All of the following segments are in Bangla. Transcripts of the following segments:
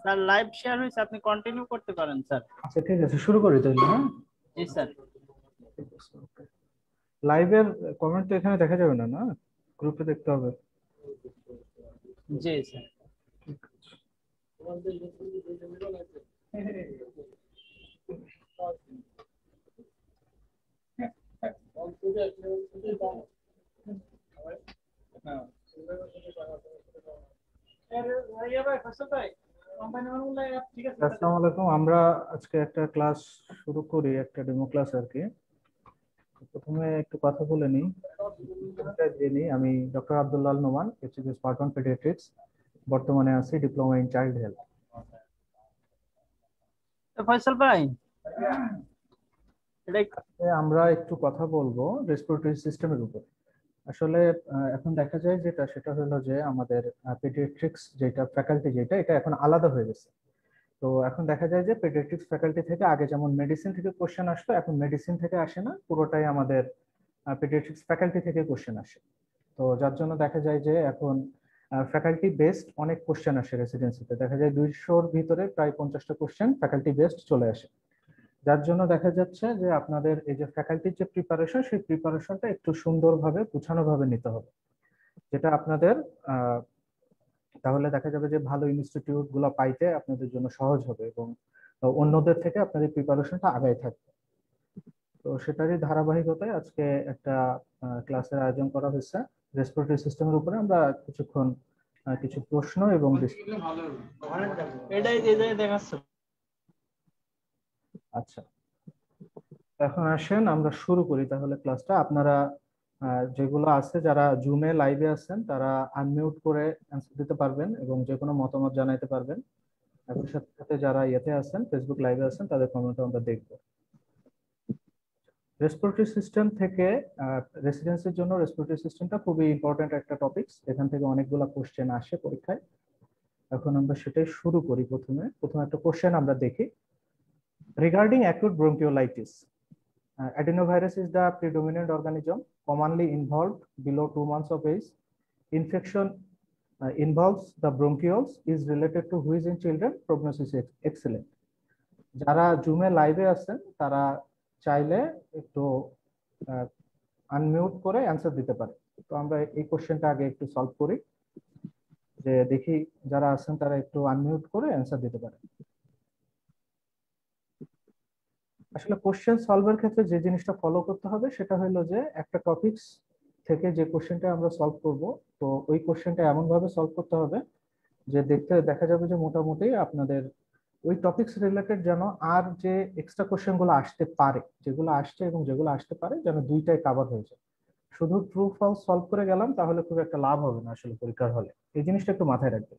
স্যার লাইভ শেয়ার হয়েছে, আপনি কন্টিনিউ করতে পারেন স্যার। আচ্ছা ঠিক আছে, শুরু করি তাহলে। হ্যাঁ জি স্যার। লাইভের কমেন্ট তো এখানে দেখা যাবে না, না গ্রুপে দেখতে হবে। জি স্যার। আসসালামু আলাইকুম। আমরা আজকে একটা ক্লাস শুরু করি, একটা ডেমো ক্লাস আর কি। প্রথমে একটু কথা বলে নিই, জেনে আমি doctor Abdullah Al Noman, HS part 1 paediatrics, বর্তমানে আছি diploma in child health. Faisal ভাই, এটা আমরা একটু কথা বলবো রেসপিরেটরি সিস্টেমের উপর। আসলে এখন দেখা যায় যেটা, সেটা হলো যে আমাদের পেডিয়াট্রিক্স যেটা ফ্যাকাল্টি, যেটা এটা এখন আলাদা হয়ে গেছে। তো এখন দেখা যায় যে পেডিয়াট্রিক্স ফ্যাকাল্টি থেকে আগে যেমন মেডিসিন থেকে কোশ্চেন আসতো, এখন মেডিসিন থেকে আসে না, পুরোটাই আমাদের পেডিয়াট্রিক্স ফ্যাকাল্টি থেকে কোশ্চেন আসে। তো যার জন্য দেখা যায় যে এখন ফ্যাকাল্টি বেসড অনেক কোশ্চেন আসে রেসিডেন্সিতে, দেখা যায় 200-র ভিতরে প্রায় 50টা কোশ্চেন ফ্যাকাল্টি বেসড চলে আসে। যার জন্য দেখা যাচ্ছে যে আপনাদের এই যে ফ্যাকাল্টির যে প্রিপারেশন, সেই প্রিপারেশনটা একটু সুন্দরভাবে গুছানোভাবে নিতে হবে, যেটা আপনাদের তাহলে দেখা যাবে যে ভালো ইনস্টিটিউট গুলো পাইতে আপনাদের জন্য সহজ হবে এবং অন্যদের থেকে আপনাদের প্রিপারেশনটা আগায় থাকবে। তো সেটারই ধারাবাহিকতায় আজকে একটা ক্লাসের আয়োজন করা হয়েছে রেসপিরেটরি সিস্টেমের উপরে। আমরা কিছুক্ষণ কিছু প্রশ্ন এবং এটাই দেখাচ্ছে। আচ্ছা, এখন আসেন আমরা শুরু করি তাহলে ক্লাসটা। আপনারা যেগুলো আছে, যারা জুমে লাইভে আছেন তারা আনমিউট করে অ্যান্সার দিতে পারবেন এবং যে কোনো মতামত জানাইতে পারবেন। একই সাথে সাথে যারা ইয়েতে আছেন, ফেসবুক লাইভে আছেন, তাদের কমেন্ট আমরা দেখবো। রেসপিরেটরি সিস্টেম থেকে রেসিডেন্সির জন্য রেসপিরেটরি সিস্টেমটা খুবই ইম্পর্টেন্ট একটা টপিকস, এখান থেকে অনেকগুলো কোশ্চেন আসে পরীক্ষায়। এখন আমরা সেটাই শুরু করি। প্রথমে একটা কোশ্চেন আমরা দেখি। Regarding acute bronchiolitis, adenovirus is the predominant organism commonly involved below 2 months of age. Infection involves the bronchioles, is related to which in children, prognosis is excellent. যারা জুমে লাইভে আছেন তারা চাইলে একটু আনমিউট করে অ্যান্সার দিতে পারে। তো আমরা এই কোশ্চেনটা আগে একটু সলভ করি, যে দেখি যারা আছেন তারা একটু আনমিউট করে অ্যান্সার দিতে পারে। আসলে কোশ্চেন সলভের ক্ষেত্রে যে জিনিসটা ফলো করতে হবে সেটা হলো যে একটা টপিকস থেকে যে কোশ্চেনটা আমরা সলভ করব, তো ওই কোশ্চেনটা এমন ভাবে সলভ করতে হবে যে দেখতে দেখা যাবে যে মোটামুটি আপনাদের ওই টপিকস রিলেটেড যেন আর যে এক্সট্রা কোশ্চেন গুলো আসতে পারে, যেগুলো আসছে এবং যেগুলো আসতে পারে, যেন দুইটাই কাভার হয়ে যায়। শুধু ট্রু ফলস সলভ করে গেলাম তাহলে খুব একটা লাভ হবে না আসলে পরীক্ষার হলে। এই জিনিসটা একটু মাথায় রাখবেন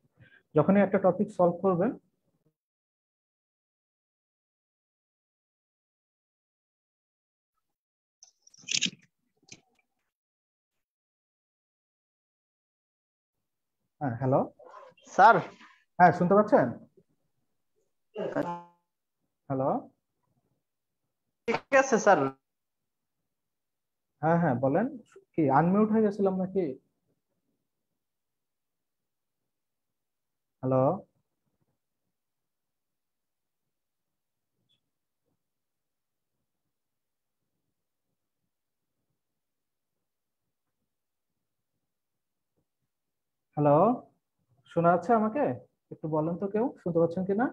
যখনই একটা টপিক সলভ করবেন। হ্যাঁ হ্যালো স্যার। হ্যাঁ শুনতে পাচ্ছেন? হ্যালো ঠিক আছে স্যার। হ্যাঁ হ্যাঁ বলেন, কি আনমিউট হয়ে গেছিলাম নাকি? হ্যালো হ্যালো শোনা যাচ্ছে আমাকে? একটু বলেন তো, কেউ শুনতে পাচ্ছেন কিনা?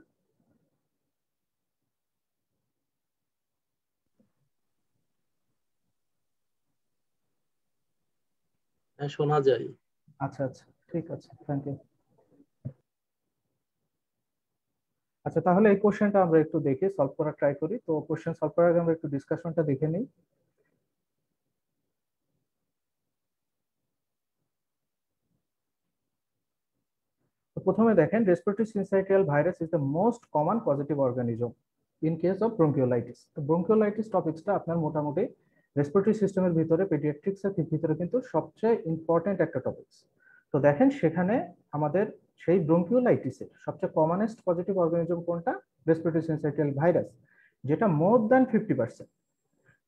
হ্যাঁ, শোনা যায়। আচ্ছা আচ্ছা ঠিক আছে, থ্যাংক ইউ। আচ্ছা তাহলে এই কোশ্চেনটা আমরা একটু দেখি সলভ করার ট্রাই করি। তো কোশ্চেন সলভ করার আগে আমরা একটু ডিসকাশনটা দেখে নিই। তো প্রথমে দেখেন, respiratory syncytial virus is the most common positive organism in case of bronchiolitis. তো ব্রঙ্কিওলাইটিস টপিকসটা আপনার মোটামুটি রেসপিরেটরি সিস্টেমের ভিতরে, পেডিয়াট্রিক্স এর ভিতরে কিন্তু সবচেয়ে ইম্পর্টেন্ট একটা টপিকস। তো দেখেন সেখানে আমাদের সেই ব্রঙ্কিওলাইটিসের সবচেয়ে কমনেস্ট পজিটিভ অর্গানিজম কোনটা? রেসপিরেটরি সিনসাইটিয়াল ভাইরাস, যেটা মোর দ্যান 50%।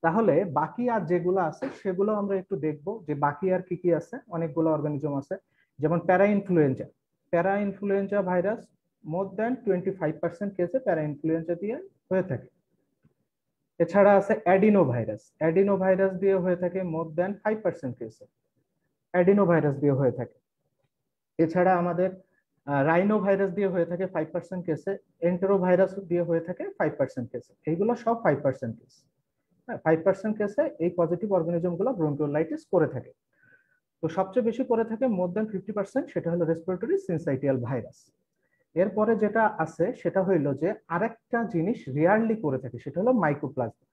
তাহলে বাকি আর যেগুলো আছে সেগুলো আমরা একটু দেখব যে বাকি আর কি কি আছে। অনেকগুলো অর্গানিজম আছে, যেমন প্যারা ইনফ্লুয়েঞ্জা। প্যারা ইনফ্লুয়েঞ্জা ভাইরাস মোর দ্যান 25% কেসে প্যারা ইনফ্লুয়েঞ্জা দিয়ে হয়ে থাকে। এছাড়া আছে অ্যাডিনো ভাইরাস। অ্যাডিনো ভাইরাস দিয়ে হয়ে থাকে মোর দ্যান 5% কেসে অ্যাডিনো ভাইরাস দিয়ে হয়ে থাকে। এছাড়া আমাদের রাইনো ভাইরাস দিয়ে হয়ে থাকে 5% কেসে, এন্টেরো ভাইরাস দিয়ে হয়ে থাকে 5% কেসে। এইগুলো সব 5% কেস। 5% কেসে এই পজিটিভ অর্গানিজম গুলো ব্রঙ্কিওলাইটিস করে থাকে। তো সবচেয়ে বেশি করে থাকে মোর দ্যান 50%, সেটা হলো রেসপিরেটরি সিনসাইটিয়াল ভাইরাস। এরপরে যেটা আছে সেটা হইলো যে আরেকটা জিনিস রিয়ারলি করে থাকে, সেটা হলো মাইকোপ্লাজমা।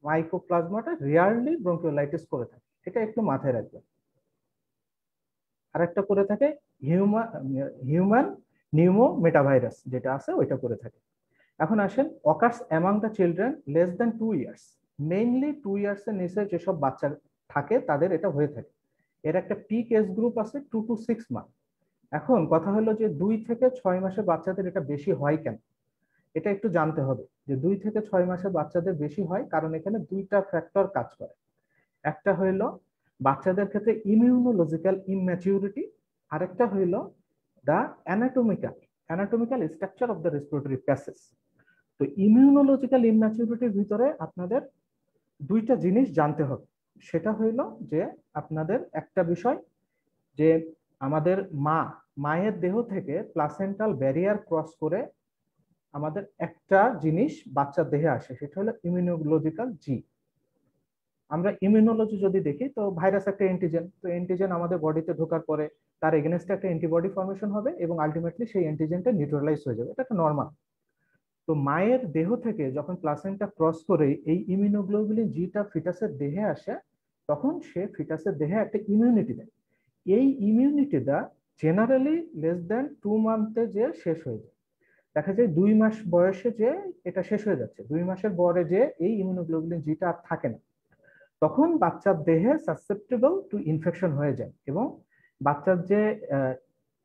মাইকোপ্লাজমাটা রিয়ারলি ব্রঙ্কিওলাইটিস করে থাকে, এটা একটু মাথায় রাখবেন। আরেকটা করে থাকে হিউম্যান নিউমো মেটাভাইরাস যেটা আছে ওইটা করে থাকে। এখন আসেন occurs among the children less than 2 years. Mainly 2 years এর নিচে যেসব বাচ্চা থাকে তাদের এটা হয়ে থাকে। এর একটা পিক এজ গ্রুপ আছে 2 to 6 মান্থ। এখন কথা হলো যে 2 থেকে 6 মাসের বাচ্চাদের এটা বেশি হয় কেন, এটা একটু জানতে হবে যে 2 থেকে 6 মাসের বাচ্চাদের বেশি হয় কারণ এখানে দুইটা ফ্যাক্টর কাজ করে। একটা হইলো বাচ্চাদের ক্ষেত্রে ইমিউনোলজিক্যাল ইম্যাচিউরিটি, আরেকটা হইলো the anatomical structure of the respiratory passage. তো ইমিউনোলজিক্যাল ইম্যাচিউরিটির ভিতরে আপনাদের দুইটা জিনিস জানতে হবে। সেটা হইলো যে আপনাদের একটা বিষয় যে আমাদের মায়ের দেহ থেকে প্লাসেন্টাল ব্যারিয়ার ক্রস করে আমাদের একটা জিনিস বাচ্চার দেহে আসে, সেটা হলো ইমিউনোলজিক্যাল জি। আমরা ইমিউনোলজি যদি দেখি তো ভাইরাস একটা এন্টিজেন, তো এন্টিজেন আমাদের বডিতে ঢোকার পরে তার এগেনস্টে একটা অ্যান্টিবডি ফর্মেশন হবে এবং আলটিমেটলি সেই অ্যান্টিজেনটা নিউট্রালাইজ হয়ে যাবে, এটা একটা নর্মাল। তো মায়ের দেহ থেকে যখন প্লাসেন্টা ক্রস করে এই ইমিউনোগ্লোবুলিন জিটা ফিটাসের দেহে আসে, তখন সে ফিটাসের দেহে একটা ইমিউনিটি দেয়। এই ইমিউনিটিটা জেনারেলি লেস দ্যান 2 মান্থে যে শেষ হয়ে যায়। দেখা যায় 2 মাস বয়সে যে এটা শেষ হয়ে যাচ্ছে, 2 মাসের পরে যে এই ইমিউনোগ্লোবুলিন জিটা আর থাকে না, তখন বাচ্চার দেহে সাসেপ্টেবল টু ইনফেকশন হয়ে যায় এবং বাচ্চার যে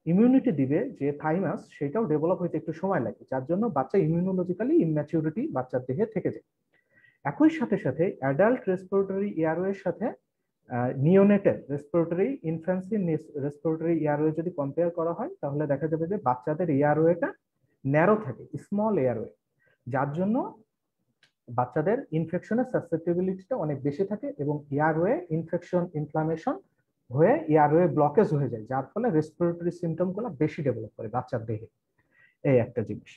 ইমিউনিটি দিবে যে থাইমাস সেটাও ডেভেলপ হইতে একটু সময় লাগে, যার জন্য বাচ্চা ইমিউনোলজিক্যালি ইম্যাচিউরিটি বাচ্চার দেহে থেকে যায়। একই সাথে সাথে অ্যাডাল্ট রেসপিরেটরি এয়ারওয়ের সাথে নিওনেটের রেসপিরেটরি ইনফ্যান্সি রেসপিরেটরি এয়ারওয়ে যদি কম্পেয়ার করা হয় তাহলে দেখা যাবে যে বাচ্চাদের এয়ারওয়েটা ন্যারো থাকে, স্মল এয়ারওয়ে, যার জন্য বাচ্চাদের ইনফেকশনের সাসেপ্টেবিলিটিটা অনেক বেশি থাকে এবং এয়ারওয়ে ইনফেকশন ইনফ্লামেশন হয়ে এয়ারওয়ে ব্লকেজ হয়ে যায়, যার ফলে রেসপিরেটরি সিমটম গুলো বেশি ডেভেলপ করে বাচ্চার দেহে। এই একটা জিনিস।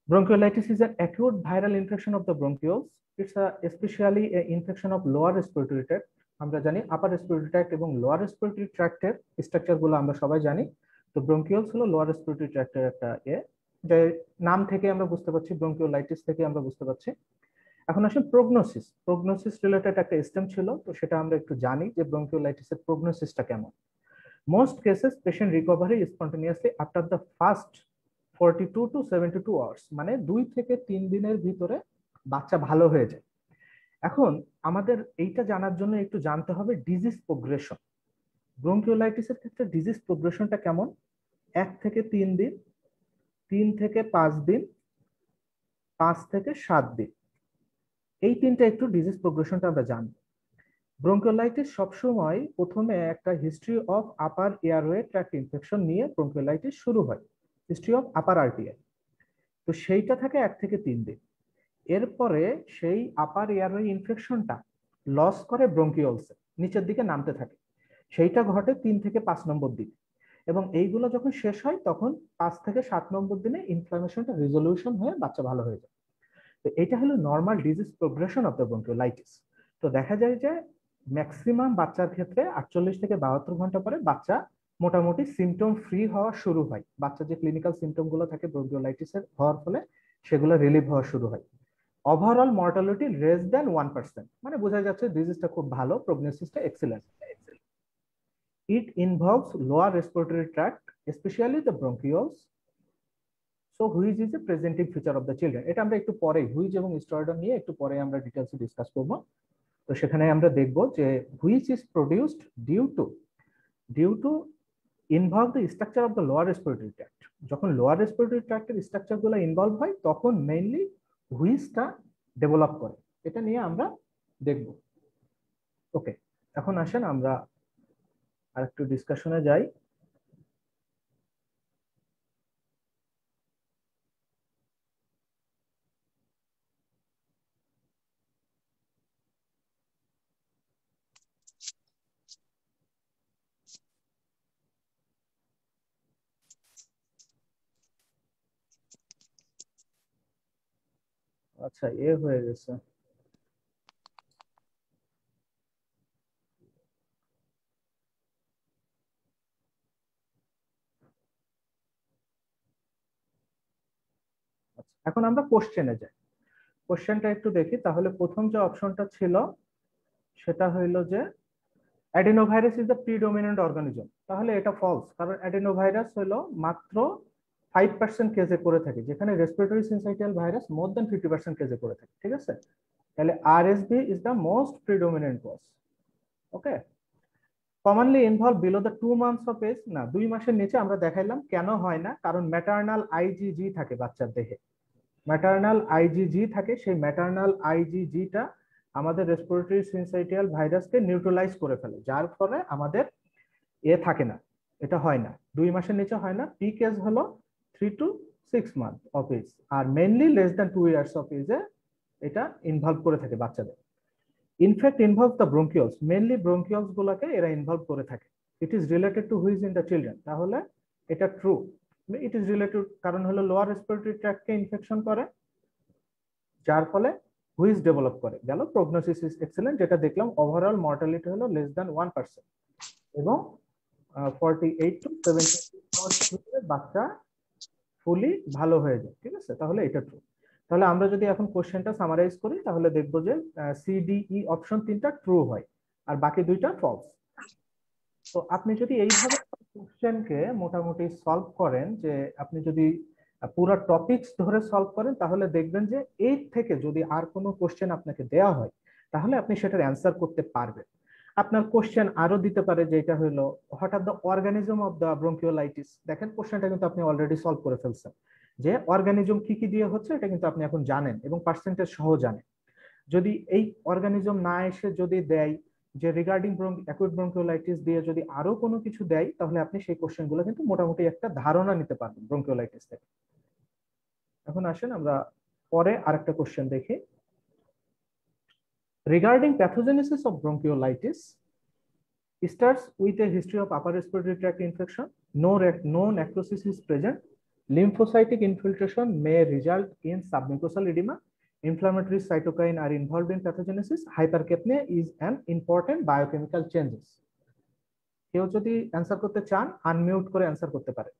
Bronchiolitis is an acute viral infection of the bronchioles. It's especially an infection of lower respiratory tract. আমরা জানি আপার রেসপিরেটরি ট্র্যাক্ট এবং লোয়ার রেসপিরেটরি ট্র্যাক্টের স্ট্রাকচার গুলো আমরা সবাই জানি। তো ব্রঙ্কিওলস হলো লোয়ার রেসপিরেটরি ট্র্যাক্টের একটা যে নাম থেকে আমরা বুঝতে পারছি, ব্রঙ্কিওলাইটিস থেকে আমরা বুঝতে পারছি। এখন আসলে প্রগনোসিস রিলেটেড একটা স্টেম ছিল, তো সেটা আমরা একটু জানি যে ব্রঙ্কিওলাইটিসের প্রগনোসিসটা কেমন। Most cases patient recovery spontaneously after the first 42 to 72 hours, মানে 2 থেকে 3 দিনের ভিতরে বাচ্চা ভালো হয়ে যায়। এখন আমাদের এইটা জানার জন্য একটু জানতে হবে ডিজিজ প্রোগ্রেশন। ব্রঙ্কিওলাইটিসের ক্ষেত্রে ডিজিজ প্রোগ্রেশনটা কেমন? 1 থেকে 3 দিন, 3 থেকে 5 দিন, 5 থেকে 7 দিন, এই তিনটা একটু ডিজিজ প্রোগ্রেশনটা আমরা জানি। ব্রঙ্কিওলাইটিস সবসময় প্রথমে একটা history of upper airway tract infection নিয়ে ব্রঙ্কিওলাইটিস শুরু হয়, হিস্ট্রি অফ আপার আরটিআই। তো সেইটা থাকে 1 থেকে 3 দিন। এরপরে সেই আপার এয়ারওয়ে ইনফেকশনটা লস করে ব্রঙ্কিওলসে নিচের দিকে নামতে থাকে, সেইটা ঘটে 3 থেকে 5 নম্বর দিন এবং এইগুলো যখন শেষ হয় তখন 5 থেকে 7 নম্বর দিনে ইনফ্লামেশনটা রিজলিউশন হয়ে বাচ্চা ভালো হয়ে যায়। তো এটা হলো normal disease progression of the bronchiolitis. তো দেখা যায় যে ম্যাক্সিমাম বাচ্চার ক্ষেত্রে 48 থেকে 72 ঘন্টা পরে বাচ্চা মোটামুটি সিমটম ফ্রি হওয়া শুরু হয়। বাচ্চার যে ক্লিনিক্যাল সিমটম গুলো থাকে ব্রঙ্কিওলাইটিসের হওয়ার ফলে সেগুলো রিলিভ হওয়া শুরু হয়। ওভারঅল মর্টালিটি লেস দ্যান 1%, মানে বোঝা যাচ্ছে ডিজিজটা খুব ভালো, প্রগনোসিসটা excellent. It involves lower respiratory tract, specially the bronchioles. So which is a presenting feature of the children, এটা আমরা একটু পরে হুইচ এবং স্টেরয়েড নিয়ে একটু পরে আমরা ডিটেইলসে ডিসকাস করব। তো সেখানে আমরা দেখব যে which is produced due to involve the structure of the lower respiratory tract. যখন লোয়ার রেসপিরেটরি ট্র্যাক্টের স্ট্রাকচার গুলো ইনভলভ হয় তখন মেইনলি হুইচটা ডেভেলপ করে, এটা নিয়ে আমরা দেখব। ওকে, এখন আসেন আমরা আরেকটু ডিসকাশনে যাই। আচ্ছা, হয়ে গেছে। এখন আমরা কোশ্চেনে যাই। কোশ্চেনটা একটু দেখি। তাহলে প্রথম যে অপশনটা ছিল সেটা হইলো যে adenovirus is the predominant organism. তাহলে এটা ফলস, কারণ অ্যাডিনোভাইরাস হলো মাত্র 5% কেজে করে থাকে, যেখানে respiratory syncytial virus more than 50% কেজে করে থাকে। ঠিক আছে, তাহলে RSV is the most predominant cause. Okay, commonly involve below the 2 months of age. না, 2 মাসের নিচে আমরা দেখাইলাম কেন হয় না, কারণ ম্যাটার্নাল আইজিজি থাকে বাচ্চার দেহে, ম্যাটার্নাল আইজিজি থাকে। সেই ম্যাটার্নাল আইজিজিটা আমাদের রেসপিরেটরি সিনসাইটিয়াল ভাইরাসকে নিউট্রালাইজ করে ফেলে, যার ফলে আমাদের থাকে না, এটা হয় না। 2 মাসের নিচে হয় না। পিক এজ হলো 3 to 6 months অফ এজ, আর mainly less than 2 years of এজে এটা ইনভলভ করে থাকে বাচ্চাদের। In fact involve the bronchioles, mainly bronchioles গুলাকে এরা ইনভলভ করে থাকে। It is related to wheeze in the children. তাহলে এটা ট্রু, ইট ইজ রিলেটেড, কারণ হলো লোয়ার রেসপিরেটরি ট্র্যাক্টকে ইনফেকশন করে, যার ফলে হুইজ ডেভেলপ করে। গেল প্রগনোসিস ইজ এক্সেলেন্ট, যেটা দেখলাম ওভারঅল মর্টালিটি হলো লেস দ্যান 1%, এবং 48 to 76 আওয়ার্স ভিতরে বাচ্চা ফুলি ভালো হয়ে যায়। ঠিক আছে, তাহলে এটা ট্রু। তাহলে আমরা যদি এখন কোশ্চেনটা সামারাইজ করি, তাহলে দেখবো যে সিডিই অপশন 3টা ট্রু হয় আর বাকি 2টা ফলস। তো আপনি যদি এইভাবে কোশ্চেনকে মোটামুটি সলভ করেন, যে আপনি যদি পুরো টপিকস ধরে সলভ করেন, তাহলে দেখবেন যে এই থেকে যদি আর কোনো কোশ্চেন আপনাকে দেওয়া হয়, তাহলে আপনি সেটার অ্যান্সার করতে পারবেন। আপনার কোশ্চেন আরো দিতে পারে, যেটা হলো what are the organism of the bronchiolitis. দেখেন কোশ্চেনটা কিন্তু আপনি অলরেডি সলভ করে ফেলছেন, যে অর্গানিজম কি কি দিয়ে হচ্ছে এটা কিন্তু আপনি এখন জানেন এবং পার্সেন্টেজ সহ জানেন। যদি এই অর্গানিজম না এসে যদি দেয় যে রিগার্ডিং অ্যাকুট ব্রঙ্কিওলাইটিস দিয়ে যদি আরো কোনো কিছু দেয়, তাহলে আপনি সেই কোশ্চেনগুলো কিন্তু মোটামুটি একটা ধারণা নিতে পারবেন ব্রঙ্কিওলাইটিস থেকে। এখন আসেন আমরা পরে আরেকটা কোশ্চেন দেখি। Regarding pathogenesis of bronchiolitis starts with a history of upper respiratory tract infection. No necrosis is present. Lymphocytic infiltration may result in submucosal edema. Inflammatory cytokine are involved in pathogenesis. Hypercapnia is an important biochemical changes. কেউ যদি অ্যান্সার করতে চান, আনমিউট করে অ্যান্সার করতে পারে।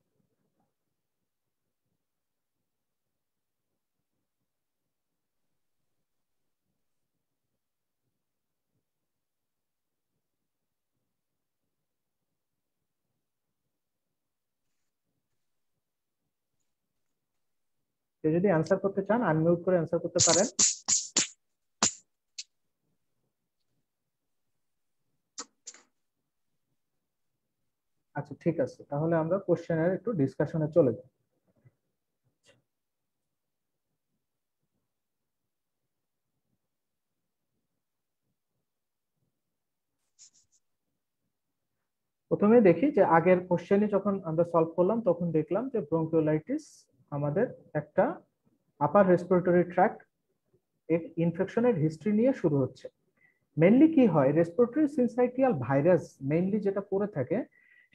কেউ যদি অ্যান্সার করতে চান, আনমিউট করে অ্যান্সার করতে পারেন। আচ্ছা, ঠিক আছে, তাহলে আমরা কোশ্চেনের একটু ডিসকাশনে চলে যাই। প্রথমে দেখি যে আগের কোশ্চেনে যখন আমরা সলভ করলাম, তখন দেখলাম যে ব্রঙ্কিওলাইটিস আমাদের একটা আপার রেসপিরেটরি ট্র্যাক্ট ইনফেকশনের হিস্ট্রি নিয়ে শুরু হচ্ছে। মেইনলি কি হয়, রেসপিরেটরি সিনসাইটিয়াল ভাইরাস মেইনলি যেটা করে থাকে,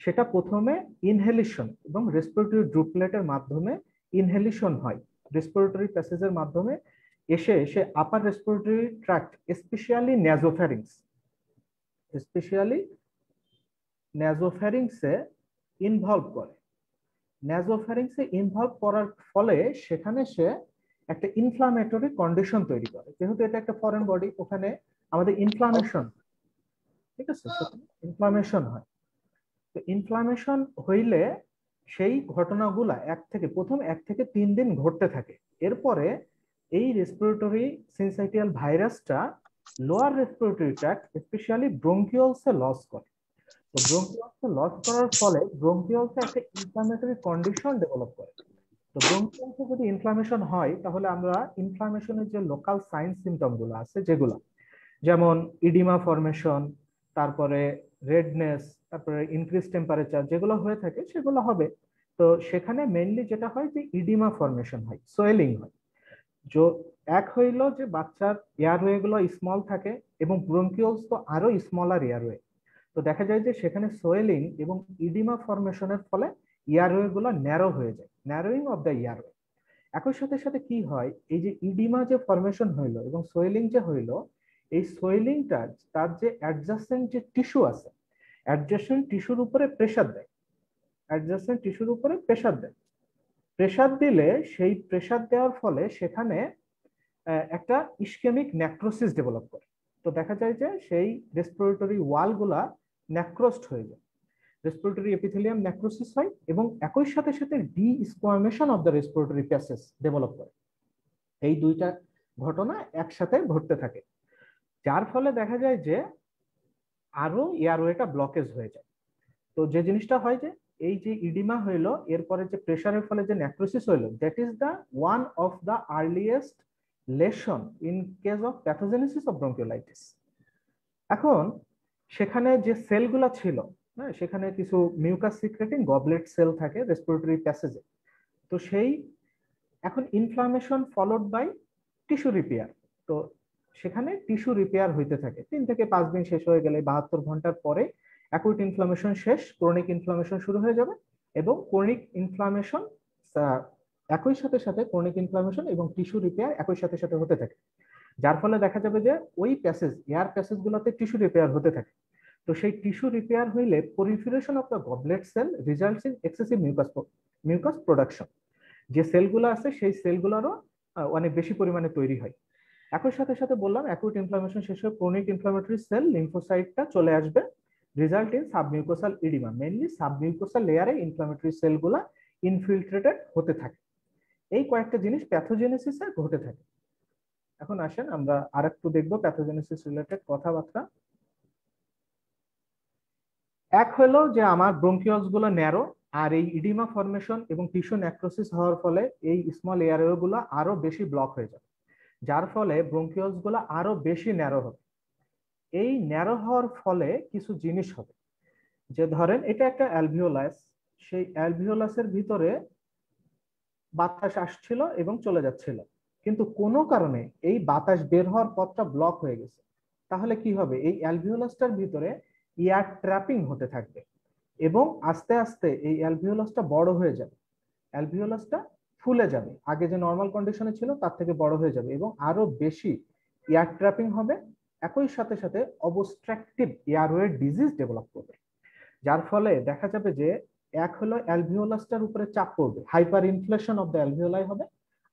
সেটা প্রথমে ইনহেলিশন এবং রেসপিরেটরি ড্রুপলেটের মাধ্যমে ইনহেলিশন হয়, রেসপিরেটরি প্যাসেজের মাধ্যমে এসে আপার রেসপিরেটরি ট্র্যাক্ট স্পেশালি ন্যাজোফ্যারিংসে ইনভলভ করে। ন্যাজোফ্যারিংসে ইনভলভ করার ফলে সেখানে সে একটা ইনফ্লামেটরি কন্ডিশন তৈরি করে। যেহেতু এটা একটা ফরেন বডি, ওখানে আমাদের ইনফ্লামেশন, ঠিক আছে, ইনফ্লামেশন হয়। তো ইনফ্লামেশন হইলে সেই ঘটনাগুলা প্রথম 1 থেকে 3 দিন ঘটতে থাকে। এরপরে এই রেসপিরেটরি সিনসাইটিয়াল ভাইরাসটা লোয়ার রেসপিরেটরি ট্র্যাক্ট স্পেশালি ব্রঙ্কিওলসে লস করে। তো ব্রঙ্কিওলসে লস করার ফলে ব্রঙ্কিওলসে একটা ইনফ্লামেটরি কন্ডিশন ডেভেলপ করে। তো ব্রঙ্কিয়ালসে যদি ইনফ্লামেশন হয় তাহলে আমরা ইনফ্লামেশনের যে লোকাল সাইন সিমটম গুলো আছে যেগুলো, যেমন ইডিমা ফরমেশন, তারপরে রেডনেস, তারপরে ইনক্রিজ টেম্পারেচার যেগুলো হয়ে থাকে সেগুলো হবে। তো সেখানে মেইনলি যেটা হয় যে ইডিমা ফরমেশন হয়, সোয়েলিং হয়। এক হইল যে বাচ্চার এয়ারওয়ে গুলো স্মল থাকে এবং ব্রঙ্কিওলস তো আরো স্মলার এয়ারওয়ে। তো দেখা যায় যে সেখানে সোয়েলিং এবং ইডিমা ফরমেশনের ফলে এয়ারওয়ে গুলো ন্যারো হয়ে যায়, ন্যারোইং অফ দ্য এয়ারওয়ে। একই সাথে সাথে কি হয়, এই যে ইডিমা যে ফরমেশন হইলো এবং সোয়েলিং যে হইলো, এই সোয়েলিংটা তার যে অ্যাডজাসেন্ট যে টিস্যু আছে, অ্যাডজাসেন্ট টিস্যুর উপরে প্রেসার দেয়, অ্যাডজাসেন্ট টিস্যুর উপরে প্রেসার দেয়। প্রেসার দিলে সেই প্রেসার দেওয়ার ফলে সেখানে একটা ইসকেমিক নেক্রোসিস ডেভেলপ করে। তো দেখা যায় যে সেই রেসপিরেটরি ওয়াল গুলা নেক্রোসড হয়ে যায়, রেসপিরেটরি এপিথেলিয়াম নেক্রোসিস হয় এবং একই সাথে সাথে desquamation of the respiratory passage develop করে। এই দুইটা ঘটনা একসাথে ঘটতে থাকে, যার ফলে দেখা যায় যে আরো এয়ারওয়েটা ব্লকেজ হয়ে যায়। তো যে জিনিসটা হয় যে এই যে ইডিমা হইলো, এরপরে যে প্রেসারের ফলে যে নেক্রোসিস হইলো, that is the one of the earliest lesion in case of pathogenesis of bronchiolitis. এখন সেখানে যে সেলগুলো ছিল, হ্যাঁ, সেখানে কিছু মিউকাস সিক্রেটিং গবলেট সেল থাকে রেসপিরেটরি প্যাসেজে। তো সেই এখন inflammation followed by tissue repair. তো সেখানে টিস্যু রিপেয়ার হইতে থাকে, 3 থেকে 5 দিন শেষ হয়ে গেলে 72 ঘন্টার পরে অ্যাকুইট ইনফ্লামেশন শেষ, ক্রনিক ইনফ্লামেশন শুরু হয়ে যাবে। এবং ক্রনিক ইনফ্লামেশন একই সাথে সাথে ক্রনিক ইনফ্লামেশন এবং টিস্যু রিপেয়ার একই সাথে সাথে হতে থাকে, যার ফলে দেখা যাবে যে ওই প্যাসেজ, এয়ার প্যাসেজ গুলোতে টিস্যু রিপেয়ার হতে থাকে। তো সেই টিস্যু রিপেয়ার হইলে proliferation of the goblet cell results in excessive mucus production. যে সেলগুলো আছে সেই সেলগুলোরও অনেক বেশি পরিমাণে তৈরি হয়। একই সাথে সাথে বললাম অ্যাকুইট ইনফ্লামেশন শেষ হয়ে ক্রনিক ইনফ্লামেটরি সেল লিম্ফোসাইটটা চলে আসবে, result in submucosal oedema. Mainly submucosal লেয়ারে ইনফ্লামেটরি সেলগুলা ইনফিল্ট্রেটেড হতে থাকে। এই কয়েকটা জিনিস প্যাথোজেনেসিসে ঘটে থাকে। এখন আসেন আমরা আরেকটু দেখবো প্যাথোজেনেসিস রিলেটেড কথাবার্তা। এক হলো যে আমার ব্রঙ্কিওলস গুলো ন্যারো, আর এই ইডিমা ফরমেশন এবং টিস্যু নেক্রোসিস হওয়ার ফলে এই স্মল এয়ারওয়ে গুলো আরো বেশি ব্লক হয়ে যাবে, যার ফলে ব্রঙ্কিওলস গুলো আরো বেশি ন্যারো হবে। এই ন্যারো হওয়ার ফলে কিছু জিনিস হবে, যে ধরেন এটা একটা অ্যালভিওলাস, সেই অ্যালভিওলাসের ভিতরে বাতাস আসছিল এবং চলে যাচ্ছিল, কিন্তু কোনো কারণে এই বাতাস বের হওয়ার পথটা ব্লক হয়ে গেছে। তাহলে কি হবে, এই অ্যালভিওলাসটার ভিতরে এয়ার ট্র্যাপিং হতে থাকবে এবং আস্তে আস্তে এই অ্যালভিওলাসটা বড় হয়ে যাবে, অ্যালভিওলাসটা ফুলে যাবে, আগে যে নর্মাল কন্ডিশনে ছিল তার থেকে বড় হয়ে যাবে এবং আরো বেশি এয়ার ট্র্যাপিং হবে। একই সাথে সাথে অবস্ট্রাকটিভ এয়ারওয়ে ডিজিজ ডেভেলপ করবে, যার ফলে দেখা যাবে যে এক হলো অ্যালভিওলাসটার উপরে চাপ পড়বে, hyper inflation of the alveoli হবে,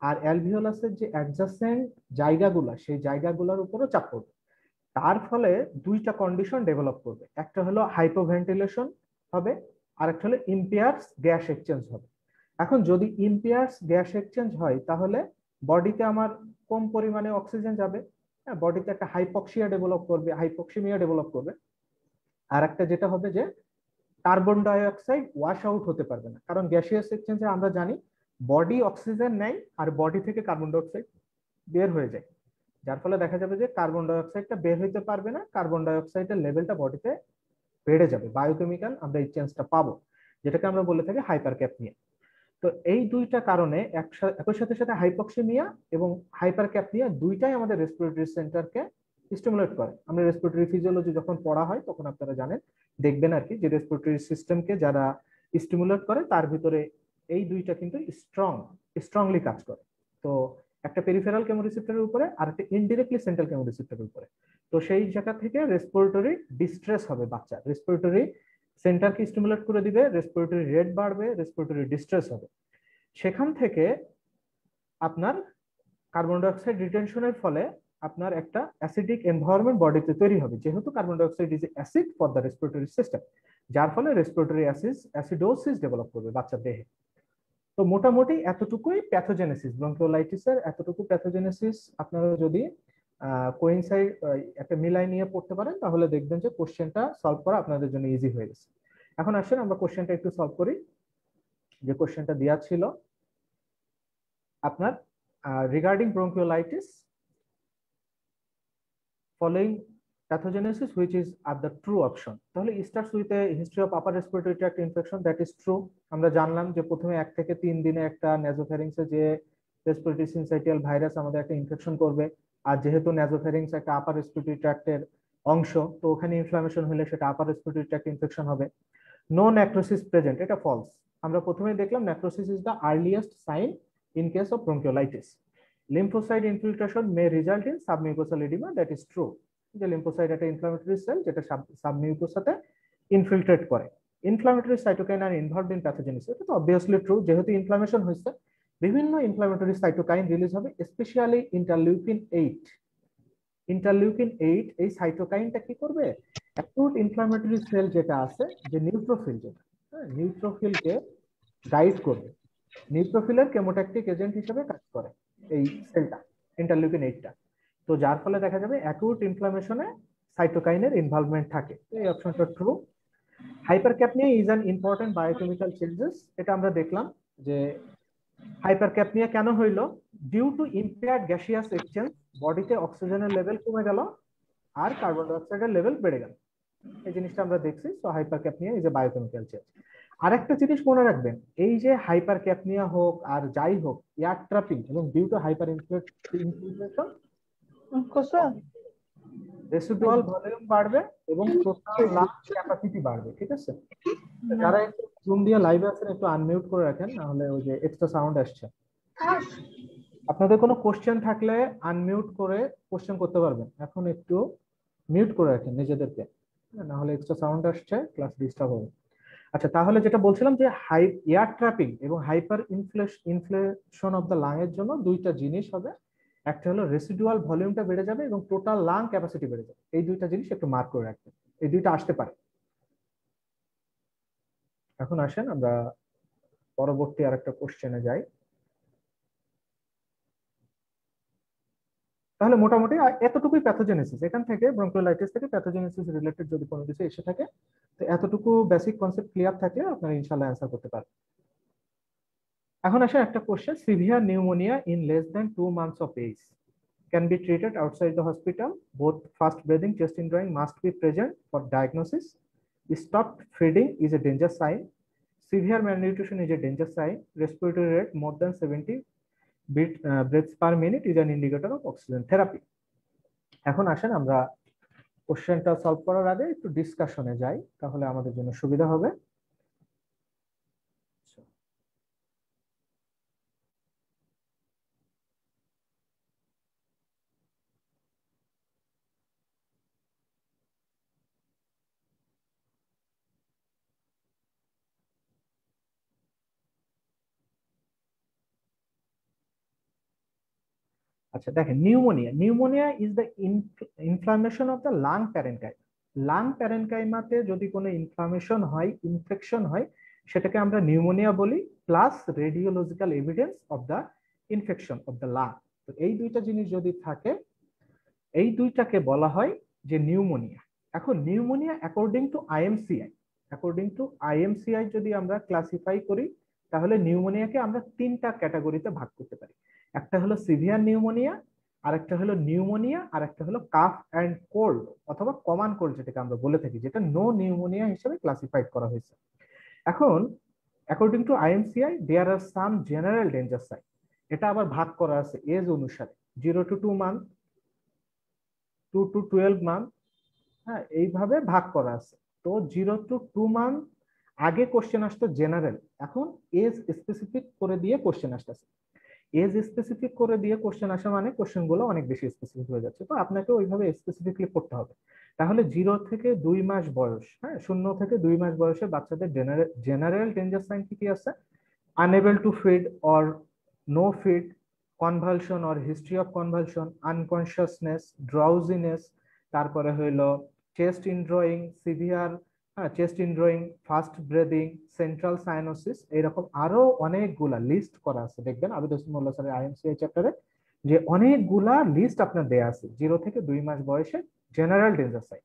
আর অ্যালভিওলাসের যে অ্যাডজাসেন্ট জায়গাগুলা সেই জায়গাগুলোর উপরও চাপ পড়বে। তার ফলে দুইটা কন্ডিশন ডেভেলপ করবে, একটা হলো হাইপোভেন্টিলেশন হবে, আর একটা হলো ইম্পেয়ার্স গ্যাস এক্সচেঞ্জ হবে। এখন যদি ইম্পেয়ার্স গ্যাস এক্সচেঞ্জ হয় তাহলে বডিতে আমার কম পরিমাণে অক্সিজেন যাবে, বডিতে একটা হাইপক্সিয়া ডেভেলপ করবে, হাইপক্সিমিয়া ডেভেলপ করবে। আর একটা যেটা হবে যে carbon die oxide wash out হতে পারবে না, কারণ গ্যাসিয়াস এক্সচেঞ্জে আমরা জানি বডি অক্সিজেন নেয় আর বডি থেকে কার্বন ডাই অক্সাইড বের হয়ে যায়, যার ফলে দেখা যাবে যে কার্বন ডাই অক্সাইডটা বের হইতে পারবে না, কার্বন ডাই অক্সাইডের লেভেলটা বডিতে বেড়ে যাবে, বায়োকেমিক্যাল আমরা এই চেঞ্জটা পাবো, যেটাকে আমরা বলে থাকি হাইপারক্যাপনিয়া। তো এই দুইটা কারণে একই সাথে সাথে হাইপক্সিমিয়া এবং হাইপারক্যাপনিয়া দুইটাই আমাদের রেসপিরেটরি সেন্টারকে স্টিমুলেট করে। আমরা রেসপিরেটরি ফিজিওলজি যখন পড়া হয় তখন আপনারা জানেন, দেখবেন আর কি, যে রেসপিরেটরি সিস্টেমকে যারা স্টিমুলেট করে তার ভিতরে এই দুইটা কিন্তু স্ট্রংলি কাজ করে। তো একটা পেরিফেরাল কেমোরিসেপ্টরের উপরে আর একটা ইনডিরেক্টলি সেন্ট্রাল কেমোরিসেপ্টরের উপরে। তো সেই জায়গা থেকে রেসপিরেটরি ডিস্ট্রেস হবে, বাচ্চা রেসপিরেটরি সেন্টারকে স্টিমুলেট করে দিবে, রেসপিরেটরি রেট বাড়বে, রেসপিরেটরি ডিস্ট্রেস হবে। সেখান থেকে আপনার কার্বন ডাই অক্সাইড রিটেনশনের ফলে আপনার একটা অ্যাসিডিক এনভায়রনমেন্ট বডিতে তৈরি হবে, যেহেতু carbon dioxide is acid for the respiratory system, যার ফলে রেসপিরেটরি অ্যাসিডোসিস ডেভেলপ করবে বাচ্চার দেহে। তো মোটামুটি এতটুকুই প্যাথোজেনেসিস, ব্রঙ্কিওলাইটিসের এতটুকু প্যাথোজেনেসিস। আপনারা যদি কোইনসাইড একটা মিলাই নিয়ে পড়তে পারেন তাহলে দেখবেন যে কোশ্চেনটা সলভ করা আপনাদের জন্য ইজি হয়ে গেছে। এখন আসেন আমরা কোশ্চেনটা একটু সলভ করি। যে কোশ্চেনটা দেওয়া ছিল, আপনার regarding bronchiolitis following pathogenesis which is at the true option, তাহলে starts with a history of upper respiratory tract infection, that is true. আমরা জানলাম যে প্রথমে 1 থেকে 3 দিনে একটা নেজোফ্যারিংসে যে রেসপিরেটরি সিনসাইটিয়াল ভাইরাস আমাদের একটা ইনফেকশন করবে, আর যেহেতু নেজোফ্যারিংস একটা আপার রেসপিরেটরি ট্র্যাক্টের অংশ, তো ওখানে ইনফ্লামেশন হলে সেটা আপার রেসপিরেটরি ট্র্যাক্ট ইনফেকশন হবে। নো নেক্রোসিস প্রেজেন্ট, এটা ফলস। আমরা প্রথমে দেখলাম necrosis is the earliest sign in case of bronchiolitis. Lymphocyte infiltration may result in submucosal edema, that is true. যে লিম্ফোসাইট একটা ইনফ্লামেটরি সেল যেটা সাবমিউকোসাতে ইনফিল্ট্রেট করে। Inflammatory cytokine R involved in pathogenesis, এটা তো অবভিয়াসলি ট্রু। যেহেতু ইনফ্লামেশন হয়েছে বিভিন্ন ইনফ্লামেটরি সাইটোকাইন রিলিজ হবে, স্পেশালি ইন্টারলিউকিন 8। ইন্টারলিউকিন 8 এই সাইটোকাইনটা কি করবে, অ্যাকুট ইনফ্লামেটরি সেল যেটা আছে, যে নিউট্রোফিল, যেটা নিউট্রোফিলকে গাইড করবে। নিউট্রোফিলের কেমোট্যাকটিক এজেন্ট হিসেবে কাজ করে এই সেলটা, ইন্টারলিউকিন 8টা। তো যার ফলে দেখা যাবে অ্যাকুট ইনফ্লামেশনে সাইটোকাইনের ইনভলভমেন্ট থাকে। এই অপশনটা true. Hypercapnia is an important biochemical changes, এটা আমরা দেখলাম যে হাইপারক্যাপনিয়া কেন হইলো, due to impaired gaseous exchange, বডিতে অক্সিজেনের লেভেল কমে গেল আর কার্বন ডাই অক্সাইডের লেভেল বেড়ে গেল, এই জিনিসটা আমরা দেখছি। So hypercapnia is a biochemical change. আরেকটা জিনিস মনে রাখবেন, এই যে হাইপারক্যাপনিয়া হোক আর যাই হোক, এয়ার ট্র্যাপিং এবং due to hyperinflation residual volume বাড়বে এবং টোটাল লাংস ক্যাপাসিটি বাড়বে। ঠিক আছে, যারা একটু জুম দিয়ে লাইভে আছেন একটু আনমিউট করে রাখেন, না হলে ওই যে এক্সট্রা সাউন্ড আসছে। আপনাদের কোনো কোশ্চেন থাকলে আনমিউট করে কোশ্চেন করতে পারবেন, এখন একটু মিউট করে রাখেন নিজেদেরকে, না হলে এক্সট্রা সাউন্ড আসছে, ক্লাস ডিস্টার্ব হবে। আচ্ছা, তাহলে যেটা বলছিলাম যে এয়ার ট্র্যাপিং এবং hyper inflation of the lung এর জন্য দুইটা জিনিস হবে, একটা হলো রেসিডুয়াল ভলিউমটা বেড়ে যাবে এবং টোটাল লাং ক্যাপাসিটি বেড়ে যাবে। এই দুইটা জিনিস একটু মার্ক করে রাখবেন, এই দুইটা আসতে পারে। এখন আসেন আমরা পরবর্তী আরেকটা কোশ্চেনে যাই। তাহলে মোটামুটি এতটুকুই প্যাথোজেনেসিস। এখান থেকে ব্রঙ্কিওলাইটিস থেকে প্যাথোজেনেসিস রিলেটেড যদি কোনো কিছু এসে থাকে, তো এতটুকু বেসিক কনসেপ্ট ক্লিয়ার থাকলে আপনারা ইনশাআল্লাহ অ্যান্সার করতে পারবেন। এখন আসে একটা question, severe pneumonia in less than 2 months of age can be treated outside the hospital. Both fast breathing, chest indrawing must be present for diagnosis. Stopped feeding is a danger sign. Severe malnutrition is a danger sign. Respiratory rate more than 70 breaths per minute is an indicator of oxygen therapy. এখন আসেন আমরা কোশ্চেনটা সলভ করার আগে একটু ডিসকাশনে যাই, তাহলে আমাদের জন্য সুবিধা হবে। আচ্ছা দেখেন, pneumonia is the inflammation of the lung parenchyma. Lung প্যারেনকাইমাতে যদি কোনো ইনফ্লামেশন হয়, ইনফেকশন হয়, সেটাকে আমরা নিউমোনিয়া বলি, plus radiological evidence of the infection of the lung. তো এই দুইটা জিনিস যদি থাকে, এই দুইটাকে বলা হয় যে নিউমোনিয়া। এখন নিউমোনিয়া অ্যাকর্ডিং টু আইএমসিআই যদি আমরা ক্লাসিফাই করি, তাহলে নিউমোনিয়াকে আমরা 3টা ক্যাটাগরিতে ভাগ করতে পারি। একটা হলো সিভিয়ার নিউমোনিয়া, আরেকটা হলো নিউমোনিয়া, আর একটা হলো কাফ অ্যান্ড কোল্ড অথবা কমন কোল্ড যেটাকে আমরা বলে থাকি, যেটা নো নিউমোনিয়া হিসেবে ক্লাসিফাইড করা হয়েছে। এখন according to IMCI there are some general danger sign. এটা আবার ভাগ করা আছে এজ অনুসারে, 0 to 2 months, 2 to 12 months, হ্যাঁ, এইভাবে ভাগ করা আছে। তো 0 to 2 months আগে কোশ্চেন আসতো জেনারেল, এখন এজ স্পেসিফিক করে দিয়ে কোশ্চেন আসতেছে। এজ স্পেসিফিক করে দিয়ে কোশ্চেন আসা মানে কোশ্চেন গুলো অনেক বেশি স্পেসিফিক হয়ে যাচ্ছে, তো আপনাকে ওইভাবে স্পেসিফিকলি পড়তে হবে। তাহলে 0 থেকে 2 মাস বয়স, হ্যাঁ 0 থেকে 2 মাস বয়সে বাচ্চাদের জেনারেল ডেঞ্জার সাইন কি কি আছে? Unable to feed or no feed, convulsion or history of convulsion, unconsciousness, drowsiness, তারপরে হইলো chest indrawing, severe chest indrawing, fast breathing, central cyanosis, এরকম আরো অনেকগুলা লিস্ট করা আছে। দেখবেন আবিদ হোসেন মোল্লা স্যারের আইএমসিআই চ্যাপ্টারে যে অনেকগুলা লিস্ট আপনার দেয়া আছে 0 থেকে 2 মাস বয়সে জেনারেল ডেঞ্জার সাইন।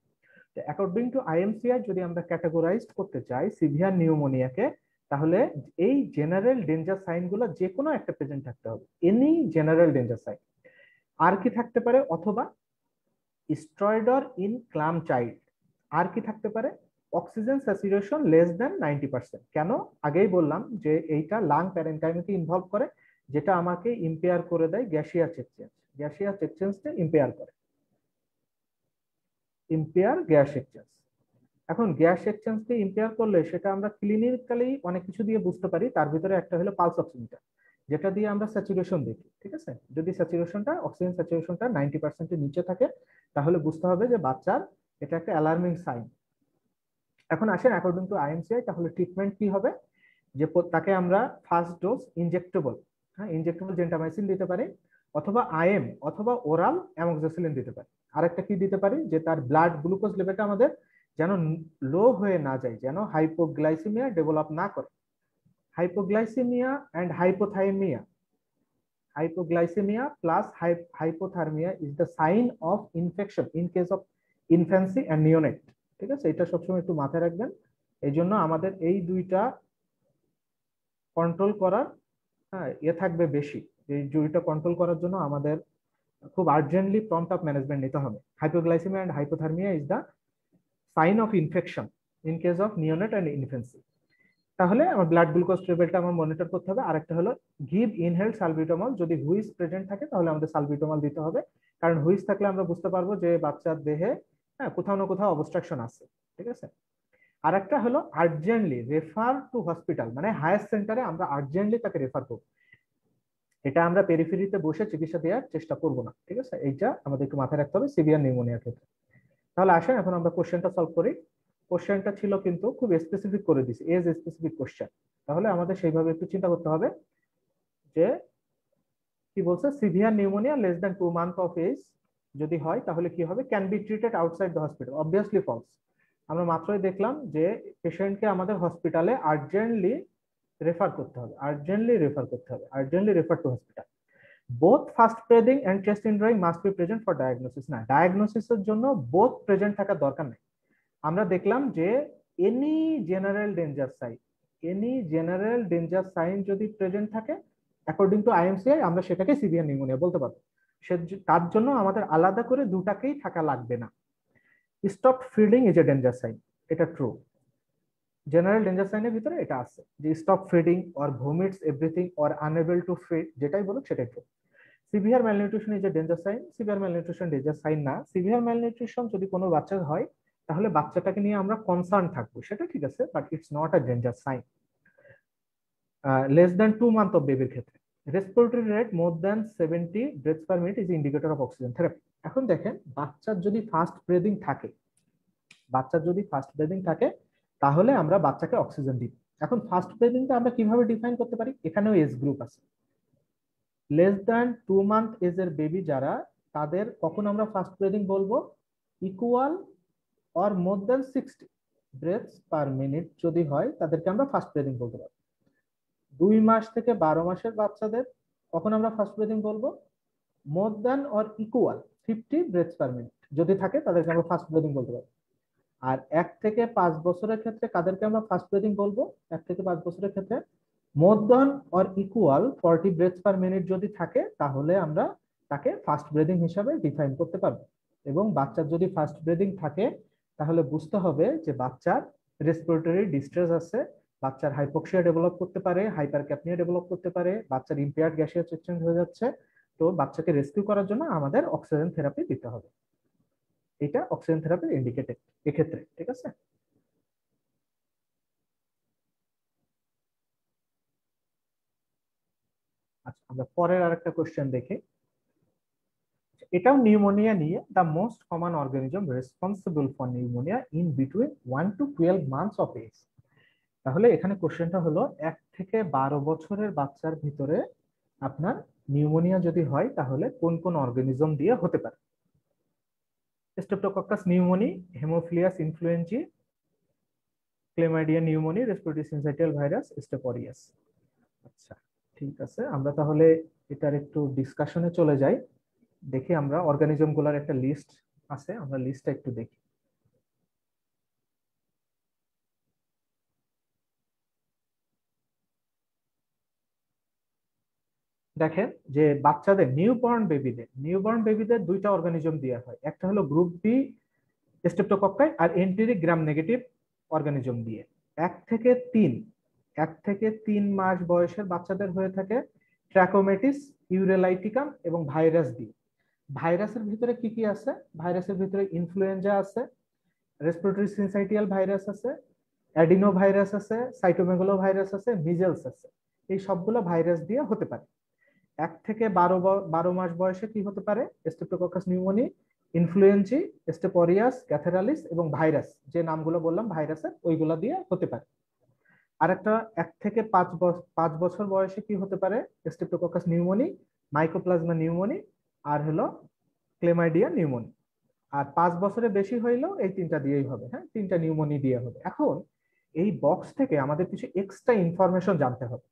তো অ্যাকর্ডিং টু আইএমসিআই যদি আমরা ক্যাটাগরাইজড করতে চাই সিভিয়ার নিউমোনিয়াকে, তাহলে এই জেনারেল ডেঞ্জার সাইন গুলো যে কোনো একটা প্রেজেন্ট থাকতে হবে, এনি জেনারেল ডেঞ্জার সাইন। আর কি থাকতে পারে? অথবা স্ট্রয়েডর ইন ক্লাম চাইল্ড। আর কি থাকতে পারে? Oxygen saturation less than 90%। কেন? আগেই বললাম যে এইটা লাং প্যারেনকাইমাকে ইনভলভ করে, যেটা আমাকে ইম্পেয়ার করে দেয় গ্যাসিয়াস এক্সচেঞ্জ। গ্যাসিয়াস এক্সচেঞ্জকে ইম্পেয়ার করে, ইম্পেয়ার গ্যাস এক্সচেঞ্জ। এখন গ্যাস এক্সচেঞ্জকে ইম্পেয়ার করলে সেটা আমরা ক্লিনিক্যালি অনেক কিছু দিয়ে বুঝতে পারি। তার ভিতরে একটা হলো পালস অক্সিমিটার, যেটা দিয়ে আমরা স্যাচুরেশন দেখি। ঠিক আছে, যদি স্যাচুরেশনটা, অক্সিজেন স্যাচুরেশনটা 90%-এর নিচে থাকে, তাহলে বুঝতে হবে যে বাচ্চার এটা একটা অ্যালার্মিং সাইন। এখন আসেন অ্যাকর্ডিং টু আইএমসিআই, তাহলে ট্রিটমেন্ট কি হবে? যে তাকে আমরা ফার্স্ট ডোজ ইনজেক্টেবল, হ্যাঁ ইনজেক্টেবল জেন্টামাইসিন দিতে পারি, অথবা আইএম অথবা ওরাল অ্যামোক্সিসিলিন দিতে পারি। আরেকটা কি দিতে পারি? যে তার ব্লাড গ্লুকোজ লেভেলটা আমাদের যেন লো হয়ে না যায়, যেন হাইপোগ্লাইসেমিয়া ডেভেলপ না করে। Hypoglycemia and hypothermia, hypoglycemia plus hypothermia is the sign of infection in case of infancy and neonate। ঠিক আছে, এটা সবসময় একটু মাথায় রাখবেন। এই জন্য আমাদের এই দুইটা কন্ট্রোল করার থাকবে বেশি। এই দুইটা কন্ট্রোল করার জন্য আমাদের খুব আর্জেন্টলি প্রম্পট অফ ম্যানেজমেন্ট নিতে হবে। Hypoglycaemia and hypothermia is the sign of infection in case of neonate and infancy. তাহলে আমার ব্লাড গ্লুকোজ লেভেলটা আমার মনিটর করতে হবে। আরেকটা হলো গিভ ইনহেলড সালবিউটামল। যদি হুইস প্রেজেন্ট থাকে তাহলে আমাদের সালবিউটামল দিতে হবে, কারণ হুইস থাকলে আমরা বুঝতে পারবো যে বাচ্চার দেহে কোথাও না কোথাও অবস্ট্রাকশন আছে। ঠিক আছে, আরেকটা হলো আর্জেন্টলি রেফার টু হসপিটাল, মানে হায়ার সেন্টারে আমরা আর্জেন্টলি তাকে রেফার করব। এটা আমরা পেরিফেরিতে বসে চিকিৎসা দেওয়ার চেষ্টা করব না। ঠিক আছে, এইটা আমাদের একটু মাথায় রাখতে হবে সিভিয়ার নিউমোনিয়ার ক্ষেত্রে। তাহলে আসেন এখন আমরা কোশ্চেনটা সলভ করি। কোশ্চেনটা ছিল কিন্তু খুব স্পেসিফিক করে দিছি, এজ স্পেসিফিক কোশ্চেন। তাহলে আমাদের সেইভাবে একটু চিন্তা করতে হবে যে কি বলছে, severe pneumonia less than 2 month of age যদি হয় তাহলে কি হবে? Can be treated outside the hospital. Obviously false. আমরা মাত্রই দেখলাম যে পেশেন্টকে আমাদের হসপিটালে আর্জেন্টলি রেফার করতে হবে, আর্জেন্টলি রেফার করতে হবে, urgently refer to hospital. Both fast breathing and chest indrawing must be present for diagnosis. না, ডায়াগনোসিসের জন্য বোথ প্রেজেন্ট থাকার দরকার নেই। আমরা দেখলাম যে any general danger sign, any general danger sign যদি প্রেজেন্ট থাকে অ্যাকর্ডিং টু আইএমসিআই, আমরা সেটাকে সিভিয়ার নিউমোনিয়া বলতে পারবো। তার জন্য আমাদের আলাদা করে দুটাকেই থাকা লাগবে না। Stop feeding is a danger sign, এটা ট্রু। জেনারেল ডেঞ্জার সাইনের ভিতরে এটা আছে যে stop feeding or vomits everything or unable to feed, যেটাই বলুক সেটাই true. Severe malnutrition is a danger sign, severe malnutrition danger sign না। সিভিয়ার ম্যালনিউট্রিশন যদি কোনো বাচ্চার হয় তাহলে বাচ্চাটাকে নিয়ে আমরা কনসার্ন থাকবো, সেটা ঠিক আছে, but it's not a danger sign. Less than 2 month of বেবির ক্ষেত্রে respiratory rate more than 70 breaths per minute is indicator of oxygen therapy. এখন দেখেন বাচ্চার যদি ফাস্ট ব্রিদিং থাকে, বাচ্চার যদি ফাস্ট ব্রিদিং থাকে তাহলে আমরা বাচ্চাকে অক্সিজেন দিব। এখন ফাস্ট ব্রিদিংটা আমরা কিভাবে ডিফাইন করতে পারি? এখানেও এজ গ্রুপ আছে। লেস দ্যান 2 মান্থ এজের বেবি যারা, তাদের কখন আমরা ফাস্ট ব্রিদিং বলবো? Equal or more than 60 breaths per minute যদি হয় তাদেরকে আমরা ফাস্ট ব্রিদিং বলতে পারবো। 2 মাস থেকে 12 মাসের বাচ্চাদের কখন আমরা ফাস্ট ব্রিদিং বলবো? More than or equal 50 breaths per minute যদি থাকে তাদেরকে আমরা ফাস্ট ব্রিদিং বলতে পারবো। আর 1 থেকে 5 বছরের ক্ষেত্রে কাদেরকে আমরা ফাস্ট ব্রিদিং বলবো? 1 থেকে 5 বছরের ক্ষেত্রে more than or equal 40 breaths per minute যদি থাকে তাহলে আমরা তাকে ফাস্ট ব্রিদিং হিসাবে ডিফাইন করতে পারবো। এবং বাচ্চার যদি ফাস্ট ব্রিদিং থাকে তাহলে বুঝতে হবে যে বাচ্চার রেসপিরেটরি ডিস্ট্রেস আছে, বাচ্চার হাইপোক্সিয়া ডেভেলপ করতে পারে, হাইপারক্যাপনিয়া ডেভেলপ করতে পারে, বাচ্চার ইম্পেয়ার্ড গ্যাসিয়াস এক্সচেঞ্জ হয়ে যাচ্ছে। তো বাচ্চাকে রেস্কিউ করার জন্য আমাদের অক্সিজেন থেরাপি দিতে হবে। এটা অক্সিজেন থেরাপির ইন্ডিকেটেড এক্ষেত্রে। ঠিক আছে, আচ্ছা আমরা পরের আরেকটা কোশ্চেন দেখি। এটাও নিউমোনিয়া নিয়ে। The most common organism responsible for pneumonia in between 1 to 12 months of age. তাহলে এখানে কোশ্চেনটা হলো 1 থেকে 12 বছরের বাচ্চার ভিতরে আপনার নিউমোনিয়া যদি হয় তাহলে কোন কোন অর্গানিজম দিয়ে হতে পারে? Streptococcus pneumoniae, haemophilus influenzae, chlamydia pneumoniae, respiratory syncytial virus, staph aureus. আচ্ছা ঠিক আছে, আমরা তাহলে এটার একটু ডিসকাশনে চলে যাই। দেখি আমরা অর্গানিজম গুলার একটা লিস্ট আছে, আমরা লিস্টটা একটু দেখি। দেখেন যে বাচ্চাদের নিউবর্ন বেবিদের দুইটা অর্গানিজম দেওয়া হয়, একটা হলো গ্রুপ বি স্ট্রেপ্টোকক্কাই আর এন্টেরিক গ্রাম নেগেটিভ অর্গানিজম দিয়ে। 1 থেকে 3 মাস বয়সের বাচ্চাদের হয়ে থাকে ট্র্যাকোমেটিস, ইউরেলাইটিকাম এবং ভাইরাস দিয়ে। ভাইরাসের ভিতরে কি কি আছে? ভাইরাসের ভিতরে ইনফ্লুয়েঞ্জা আছে, রেসপিরেটরি সিনসাইটিয়াল ভাইরাস আছে, অ্যাডিনো ভাইরাস আছে, সাইটোমেগালো ভাইরাস আছে, মিজেলস আছে। এই সবগুলো ভাইরাস দিয়ে হতে পারে। 1 থেকে 12 মাস বয়সে কি হতে পারে? স্ট্রেপ্টোকক্কাস নিউমোনি, ইনফ্লুয়েঞ্জি, স্টেপোরিয়াস, ক্যাথেরালিস এবং ভাইরাস, যে নামগুলো বললাম ভাইরাসের, ওইগুলো দিয়ে হতে পারে। আরেকটা 1 থেকে 5 বছর বয়সে কি হতে পারে? স্ট্রেপ্টোকক্কাস নিউমোনি, মাইকোপ্লাজমা নিউমোনি, আর হলো ক্লেমাইডিয়া নিউমোনি। আর 5 বছরের বেশি হইলেও এই তিনটা দিয়েই হবে। হ্যাঁ, তিনটা নিউমোনি দিয়ে হবে। এখন এই বক্স থেকে আমাদের কিছু এক্সট্রা ইনফরমেশন জানতে হবে।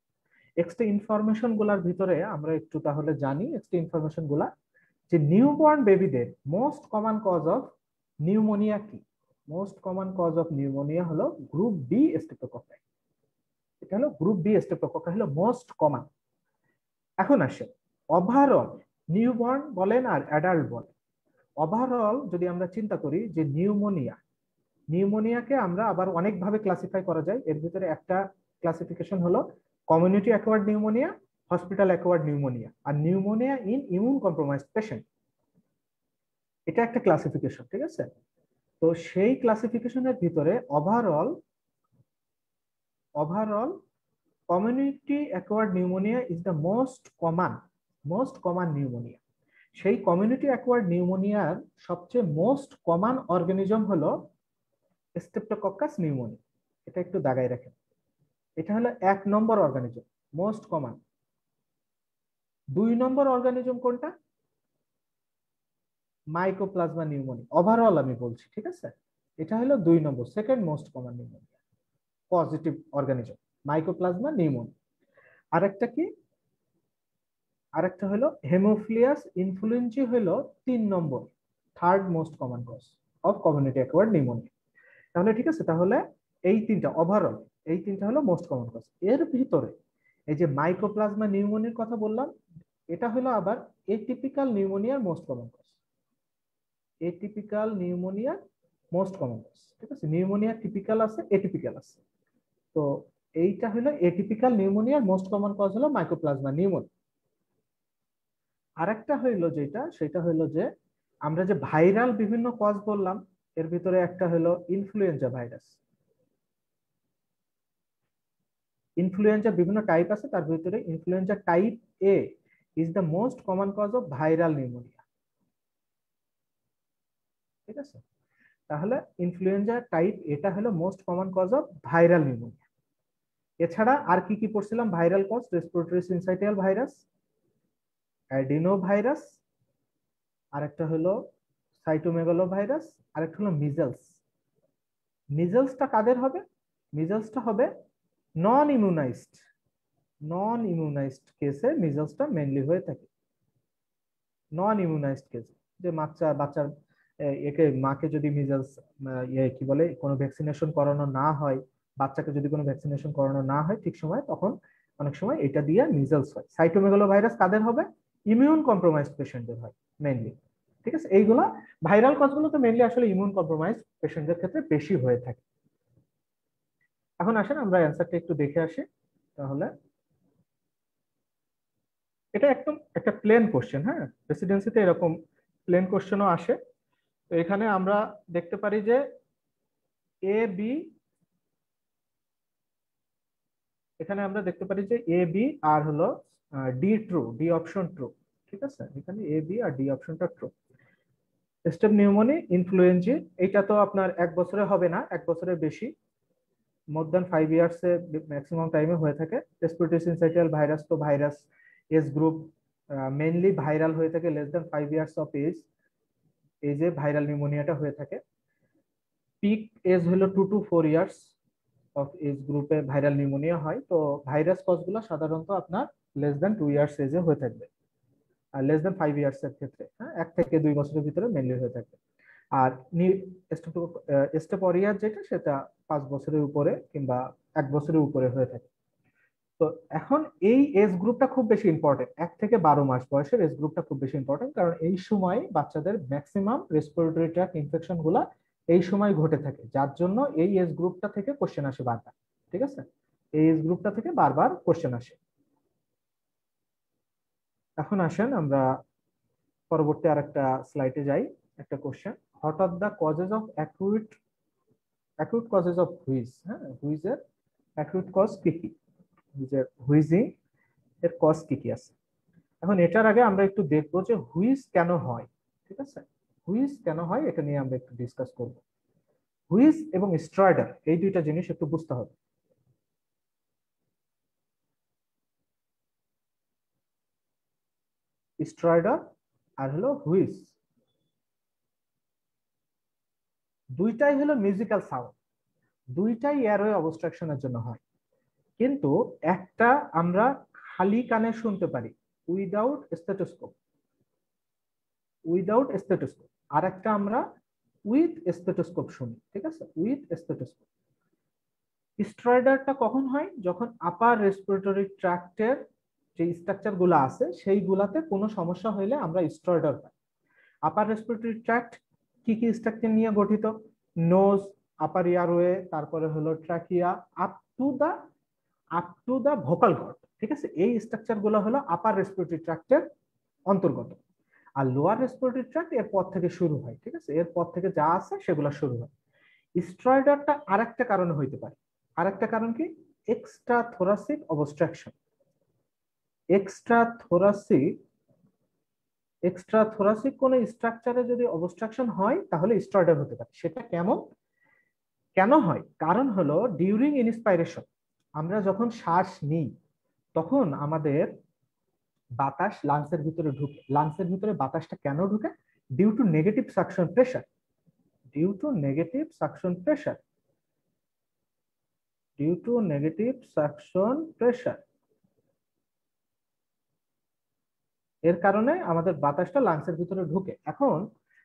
এক্সট্রা ইনফরমেশন গুলার ভিতরে আমরা একটু তাহলে জানি এক্সট্রা ইনফরমেশন গুলা, যে নিউবর্ন বেবিদের most common cause of pneumonia কি? Most common cause of pneumonia হলো গ্রুপ বি স্ট্রেপ্টোকক্কাই। এটা হলো গ্রুপ বি স্ট্রেপ্টোকক্কাই হলো মোস্ট কমন। এখন আসে ওভারঅল নিউবর্ন বলেন আর অ্যাডাল্ট বলেন, ওভারঅল যদি আমরা চিন্তা করি যে নিউমোনিয়াকে আমরা আবার অনেকভাবে ক্লাসিফাই করা যায়। এর ভিতরে একটা ক্লাসিফিকেশন হলো community acquired pneumonia, hospital acquired pneumonia, আর pneumonia in immunocompromised patient. এটা একটা ক্লাসিফিকেশন, ঠিক আছে? তো সেই ক্লাসিফিকেশনের ভিতরে overall community acquired pneumonia is the most common pneumonia. সেই কমিউনিটি অ্যাকোয়ার্ড নিউমোনিয়ার সবচেয়ে মোস্ট কমন অর্গানিজম হলো স্ট্রেপ্টোকক্কাস নিউমোনি। এটা একটু দাগায় রাখেন। এটা হলো 1 নম্বর অর্গানিজম, মোস্ট কমন। 2 নম্বর অর্গানিজম কোনটা? Mycoplasma pneumoniae. ওভারঅল আমি বলছি, ঠিক আছে? এটা হলো 2 নম্বর, second most common pneumonia positive organism, mycoplasma pneumoniae. আরেকটা কি? আরেকটা হলো হেমোফিলিয়াস ইনফ্লুয়েঞ্জি, হলো 3 নম্বর, third most common cause of community acquired pneumonia. তাহলে ঠিক আছে, তাহলে এই তিনটা ওভারঅল, এই তিনটা হলো মোস্ট কমন কজ। এর ভিতরে এই যে মাইকোপ্লাজমা নিউমোনির কথা বললাম, এটা হলো আবার এটিপিক্যাল নিউমোনিয়ার মোস্ট কমন কজ। এটিপিক্যাল নিউমোনিয়ার মোস্ট কমন কজ, ঠিক আছে? নিউমোনিয়া টিপিক্যাল আছে, এটিপিক্যাল আছে। তো এইটা হলো এটিপিক্যাল নিউমোনিয়ার মোস্ট কমন কজ হলো মাইকোপ্লাজমা নিউমোনি। আরেকটা হইলো যেটা, সেটা হইলো যে আমরা যে ভাইরাল বিভিন্ন কজ বললাম, এর ভিতরে একটা হলো ইনফ্লুয়েঞ্জা ভাইরাস। ইনফ্লুয়েঞ্জা বিভিন্ন টাইপ আছে, তার ভিতরে influenza type A is the most common cause of viral pneumonia, ঠিক আছে? তাহলে ইনফ্লুয়েঞ্জা টাইপ এটা হলো most common cause of viral pneumonia. এছাড়া আর কি কি পড়ছিলাম viral cause? Respiratory syncytial virus, adenovirus, আরেকটা হলো সাইটোমেগালো ভাইরাস, আরেকটা হলো মিজেলস। মিজেলসটা কাদের হবে? মিজেলসটা হবে নন ইমিউনাইজড কেসে মিজেলসটা মেইনলি হয়ে থাকে। নন ইমিউনাইজড কেসে, যে বাচ্চার একে মাকে যদি মিজেলস কি বলে কোনো ভ্যাকসিনেশন করানো না হয়, বাচ্চাকে যদি কোনো ভ্যাকসিনেশন করানো না হয় ঠিক সময়, তখন অনেক সময় এটা দিয়ে মিজেলস হয়। সাইটোমেগালো ভাইরাস কাদের হবে? ইমিউন কম্প্রোমাইজড পেশেন্টদের হয় মেইনলি, ঠিক আছে? এইগুলা ভাইরাল কজগুলো তো মেইনলি আসলে ইমিউন কম্প্রোমাইজ পেশেন্টদের ক্ষেত্রে বেশি হয়ে থাকে। এখন আসেন আমরা অ্যান্সারটা একটু দেখে আসি। তাহলে এটা একদম একটা প্লেন কোশ্চেন। হ্যাঁ, প্রেসিডেন্সিতে এরকম প্লেন কোশ্চেনও আসে। তো এখানে আমরা দেখতে পারি যে এ বি, এখানে আমরা দেখতে পারি যে এ বি আর হলো D true, D option true, ঠিক আছে? এখানে এ বি আর ডি অপশনটা ট্রু। স্টেপ নিউমোনি ইনফ্লুয়েঞ্জি, এটা তো আপনার 1 বছরে হবে না, 1 বছরের বেশি, মোর দ্যান 5 ইয়ার্স এ ম্যাক্সিমাম টাইমে হয়ে থাকে। রেসপিরেটরি সিনসাইটিয়াল ভাইরাস, তো virus age group mainly viral হয়ে থাকে less than 5 years of age, এই যে ভাইরাল নিউমোনিয়াটা হয়ে থাকে। পিক এজ হলো 2 to 4 ইয়ার্স অফ এজ গ্রুপে ভাইরাল নিউমোনিয়া হয়। তো ভাইরাস কজগুলো সাধারণত আপনার লেস দ্যান 2 ইয়ার্স এজে হয়ে থাকবে, আর লেস দ্যান 5 ইয়ার্স এর ক্ষেত্রে 1 থেকে 2 বছরের ভিতরে মেইনলি হয়ে থাকবে। আর স্টেপোরিয়া যেটা, সেটা 5 বছরের উপরে কিংবা 1 বছরের উপরে হয়ে থাকে। তো এখন এই এজ গ্রুপটা খুব বেশি ইম্পর্টেন্ট, 1 থেকে 12 মাস বয়সের এজ গ্রুপটা খুব বেশি ইম্পর্টেন্ট, কারণ এই সময় বাচ্চাদের ম্যাক্সিমাম রেসপিরেটরি ট্র্যাক্ট ইনফেকশন গুলা এই সময় ঘটে থাকে, যার জন্য এই এজ গ্রুপটা থেকে কোশ্চেন আসে বারবার। ঠিক আছে, এই এজ গ্রুপটা থেকে বারবার কোশ্চেন আসে। এখন আসেন আমরা পরবর্তী আরেকটা স্লাইডে যাই। একটা question, what are the causes of acute causes of wheeze. হ্যাঁ, হুইজের অ্যাকিউট কজ কি কি, হুইজিং এর কজ কি কি আছে। এখন এটার আগে আমরা একটু দেখবো যে হুইজ কেন হয়। ঠিক আছে, হুইজ কেন হয় এটা নিয়ে আমরা একটু ডিসকাস করব। হুইজ এবং স্ট্রাইডার এই দুইটা জিনিস একটু বুঝতে হবে। স্ট্রাইডার আর হলো হুইজ, দুইটাই হলো মিউজিক্যাল সাউন্ড, দুইটাই এয়ারওয়ে অবস্ট্রাকশনের জন্য হয়। কিন্তু একটা আমরা খালি কানে শুনতে পারি উইদাউট স্টেথোস্কোপ, আর একটা আমরা উইথ স্টেথোস্কোপ শুনি। ঠিক আছে, উইথ স্টেথোস্কোপ। স্ট্রাইডারটা কখন হয়, যখন আপার রেসপিরেটরি ট্র্যাক্টের যে স্ট্রাকচার গুলো আছে সেইগুলাতে কোনো সমস্যা হইলে আমরা স্ট্রাইডার পাই। আপার রেসপিরেটরি ট্র্যাক্ট কি কি স্ট্রাকচার নিয়ে গঠিত, নোজ, আপার এয়ারওয়ে, তারপরে হলো trachea, up to the vocal cord. ঠিক আছে, এই স্ট্রাকচার গুলো হলো আপার রেসপিরেটরি ট্র্যাক্টের অন্তর্গত। আর লোয়ার রেসপিরেটরি ট্র্যাক্ট এর পর থেকে শুরু হয়। ঠিক আছে, এর পর থেকে যা আছে সেগুলো শুরু হয়। স্ট্রাইডারটা আরেকটা কারণে হইতে পারে, আরেকটা কারণ কি, extra thoracic obstruction. Extra thoracic কোন স্ট্রাকচারে যদি অবস্ট্রাকশন হয় তাহলে স্ট্রাইডার হতে পারে। সেটা কেন হয়, কারণ হলো ডিউরিং ইনস্পাইরেশন, আমরা যখন শ্বাস নিই তখন আমাদের বাতাস লাংসের ভিতরে ঢুকে। লাংসের ভিতরে বাতাসটা কেন ঢুকে, due to negative suction pressure. Due to negative suction pressure, এর কারণে আমাদের বাতাসটা লাংসের ভিতরে ঢুকে। এখন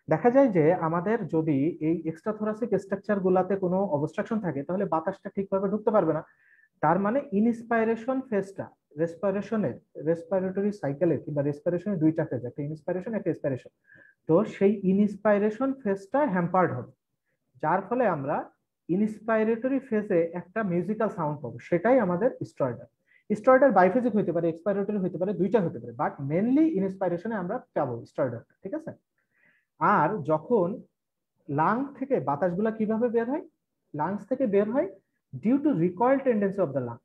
দেখা যায় যে আমাদের যদি এই এক্সট্রা থোরাসিক স্ট্রাকচার গুলাতে কোনো অবস্ট্রাকশন থাকে তাহলে বাতাসটা ঠিকভাবে ঢুকতে পারবে না। তার মানে ইনস্পাইরেশন ফেজটা, রেসপিরেটরি সাইকেলের কিংবা রেসপিরেশনের দুইটা ফেজ, একটা ইনস্পাইরেশন একটা এক্সপাইরেশন, তো সেই ইনস্পাইরেশন ফেজটা হ্যাম্পার্ড হবে, যার ফলে আমরা ইনস্পাইরেটরি ফেজে একটা মিউজিক্যাল সাউন্ড পাবো, সেটাই আমাদের স্ট্রাইডার। স্ট্রাইডার বাইফেজিক হতে পারে, এক্সপাইরেটরি হতে পারে, দুইটা হতে পারে, বাট মেনলি ইনস্পাইরেশনে আমরা পাবো স্ট্রাইডার। ঠিক আছে, আর যখন লাং থেকে বাতাসগুলা কিভাবে বের হয়, লাংস থেকে বের হয় due to recoil tendency of the lung.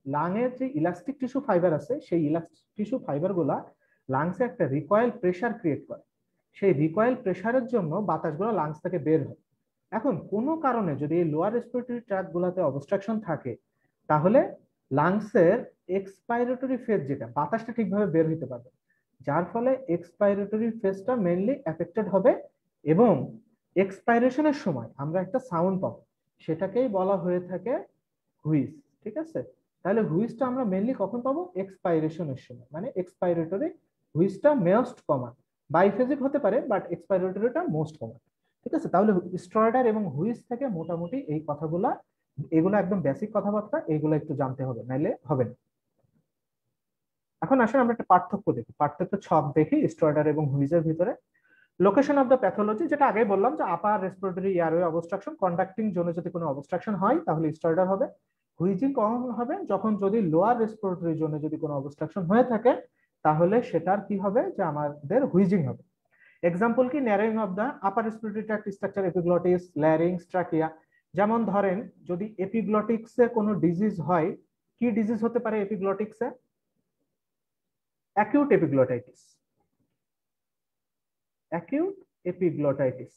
লাংয়ের যে ইলাস্টিক টিস্যু ফাইবার আছে সেই ইলাস্টিক টিস্যু ফাইবার গুলা লাংসে একটা রিকয়েল প্রেসার ক্রিয়েট করে, সেই রিকয়েল প্রেসারের জন্য বাতাসগুলো লাংস থেকে বের হয়। এখন কোনো কারণে যদি এই লোয়ার রেসপিরেটরি ট্র্যাক্ট গুলাতে অবস্ট্রাকশন থাকে তাহলে লাংসের এক্সপাইরেটরি ফেজ, যেটা বাতাসটা ঠিকভাবে বের হইতে পারবে, যার ফলে এক্সপাইরেটরি ফেজটা মেইনলি এফেক্টেড হবে এবং এক্সপাইরেশনের সময় আমরা একটা সাউন্ড পাবো, সেটাকেই বলা হয়ে থাকে হুইজ। ঠিক আছে, তাহলে হুইজটা আমরা মেইনলি কখন পাবো, এক্সপাইরেশনের সময়, মানে এক্সপাইরেটরি হুইজটা মোস্ট কমন। বাইফেজিক হতে পারে বাট এক্সপাইরেটরিটা মোস্ট কমন। ঠিক আছে, তাহলে স্ট্রাইডার এবং হুইজ থেকে মোটামুটি এই কথাগুলা, এগুলো একদম বেসিক কথাবার্তা, এগুলো একটু জানতে হবে, নাইলে হবে না। এখন আসলে আমরা একটা পার্থক্য ছক দেখি স্ট্রাইডার এবং হুইজের ভিতরে। লোকেশন অফ দ্য প্যাথোলজি, যেটা আগে বললাম যে upper respiratory airway obstruction, conducting জোনে যদি কোনো অবস্ট্রাকশন হয় তাহলে স্ট্রাইডার হবে। হুইজিং কখন হবে, যখন যদি লোয়ার রেসপিরেটরি জোনে যদি কোনো অবস্ট্রাকশন হয়ে থাকে তাহলে সেটার কি হবে, যে আমাদের হুইজিং হবে। এক্সাম্পল কি, narrowing of the upper respiratory tract structure, epiglottis, larynx, trachea. যেমন ধরেন যদি এপিগ্লটিক্সে কোনো ডিজিজ হয়, কি ডিজিজ হতে পারে এপিগ্লটিক্সে, অ্যাকিউট এপিগ্লটাইটিস, অ্যাকিউট এপিগ্লটাইটিস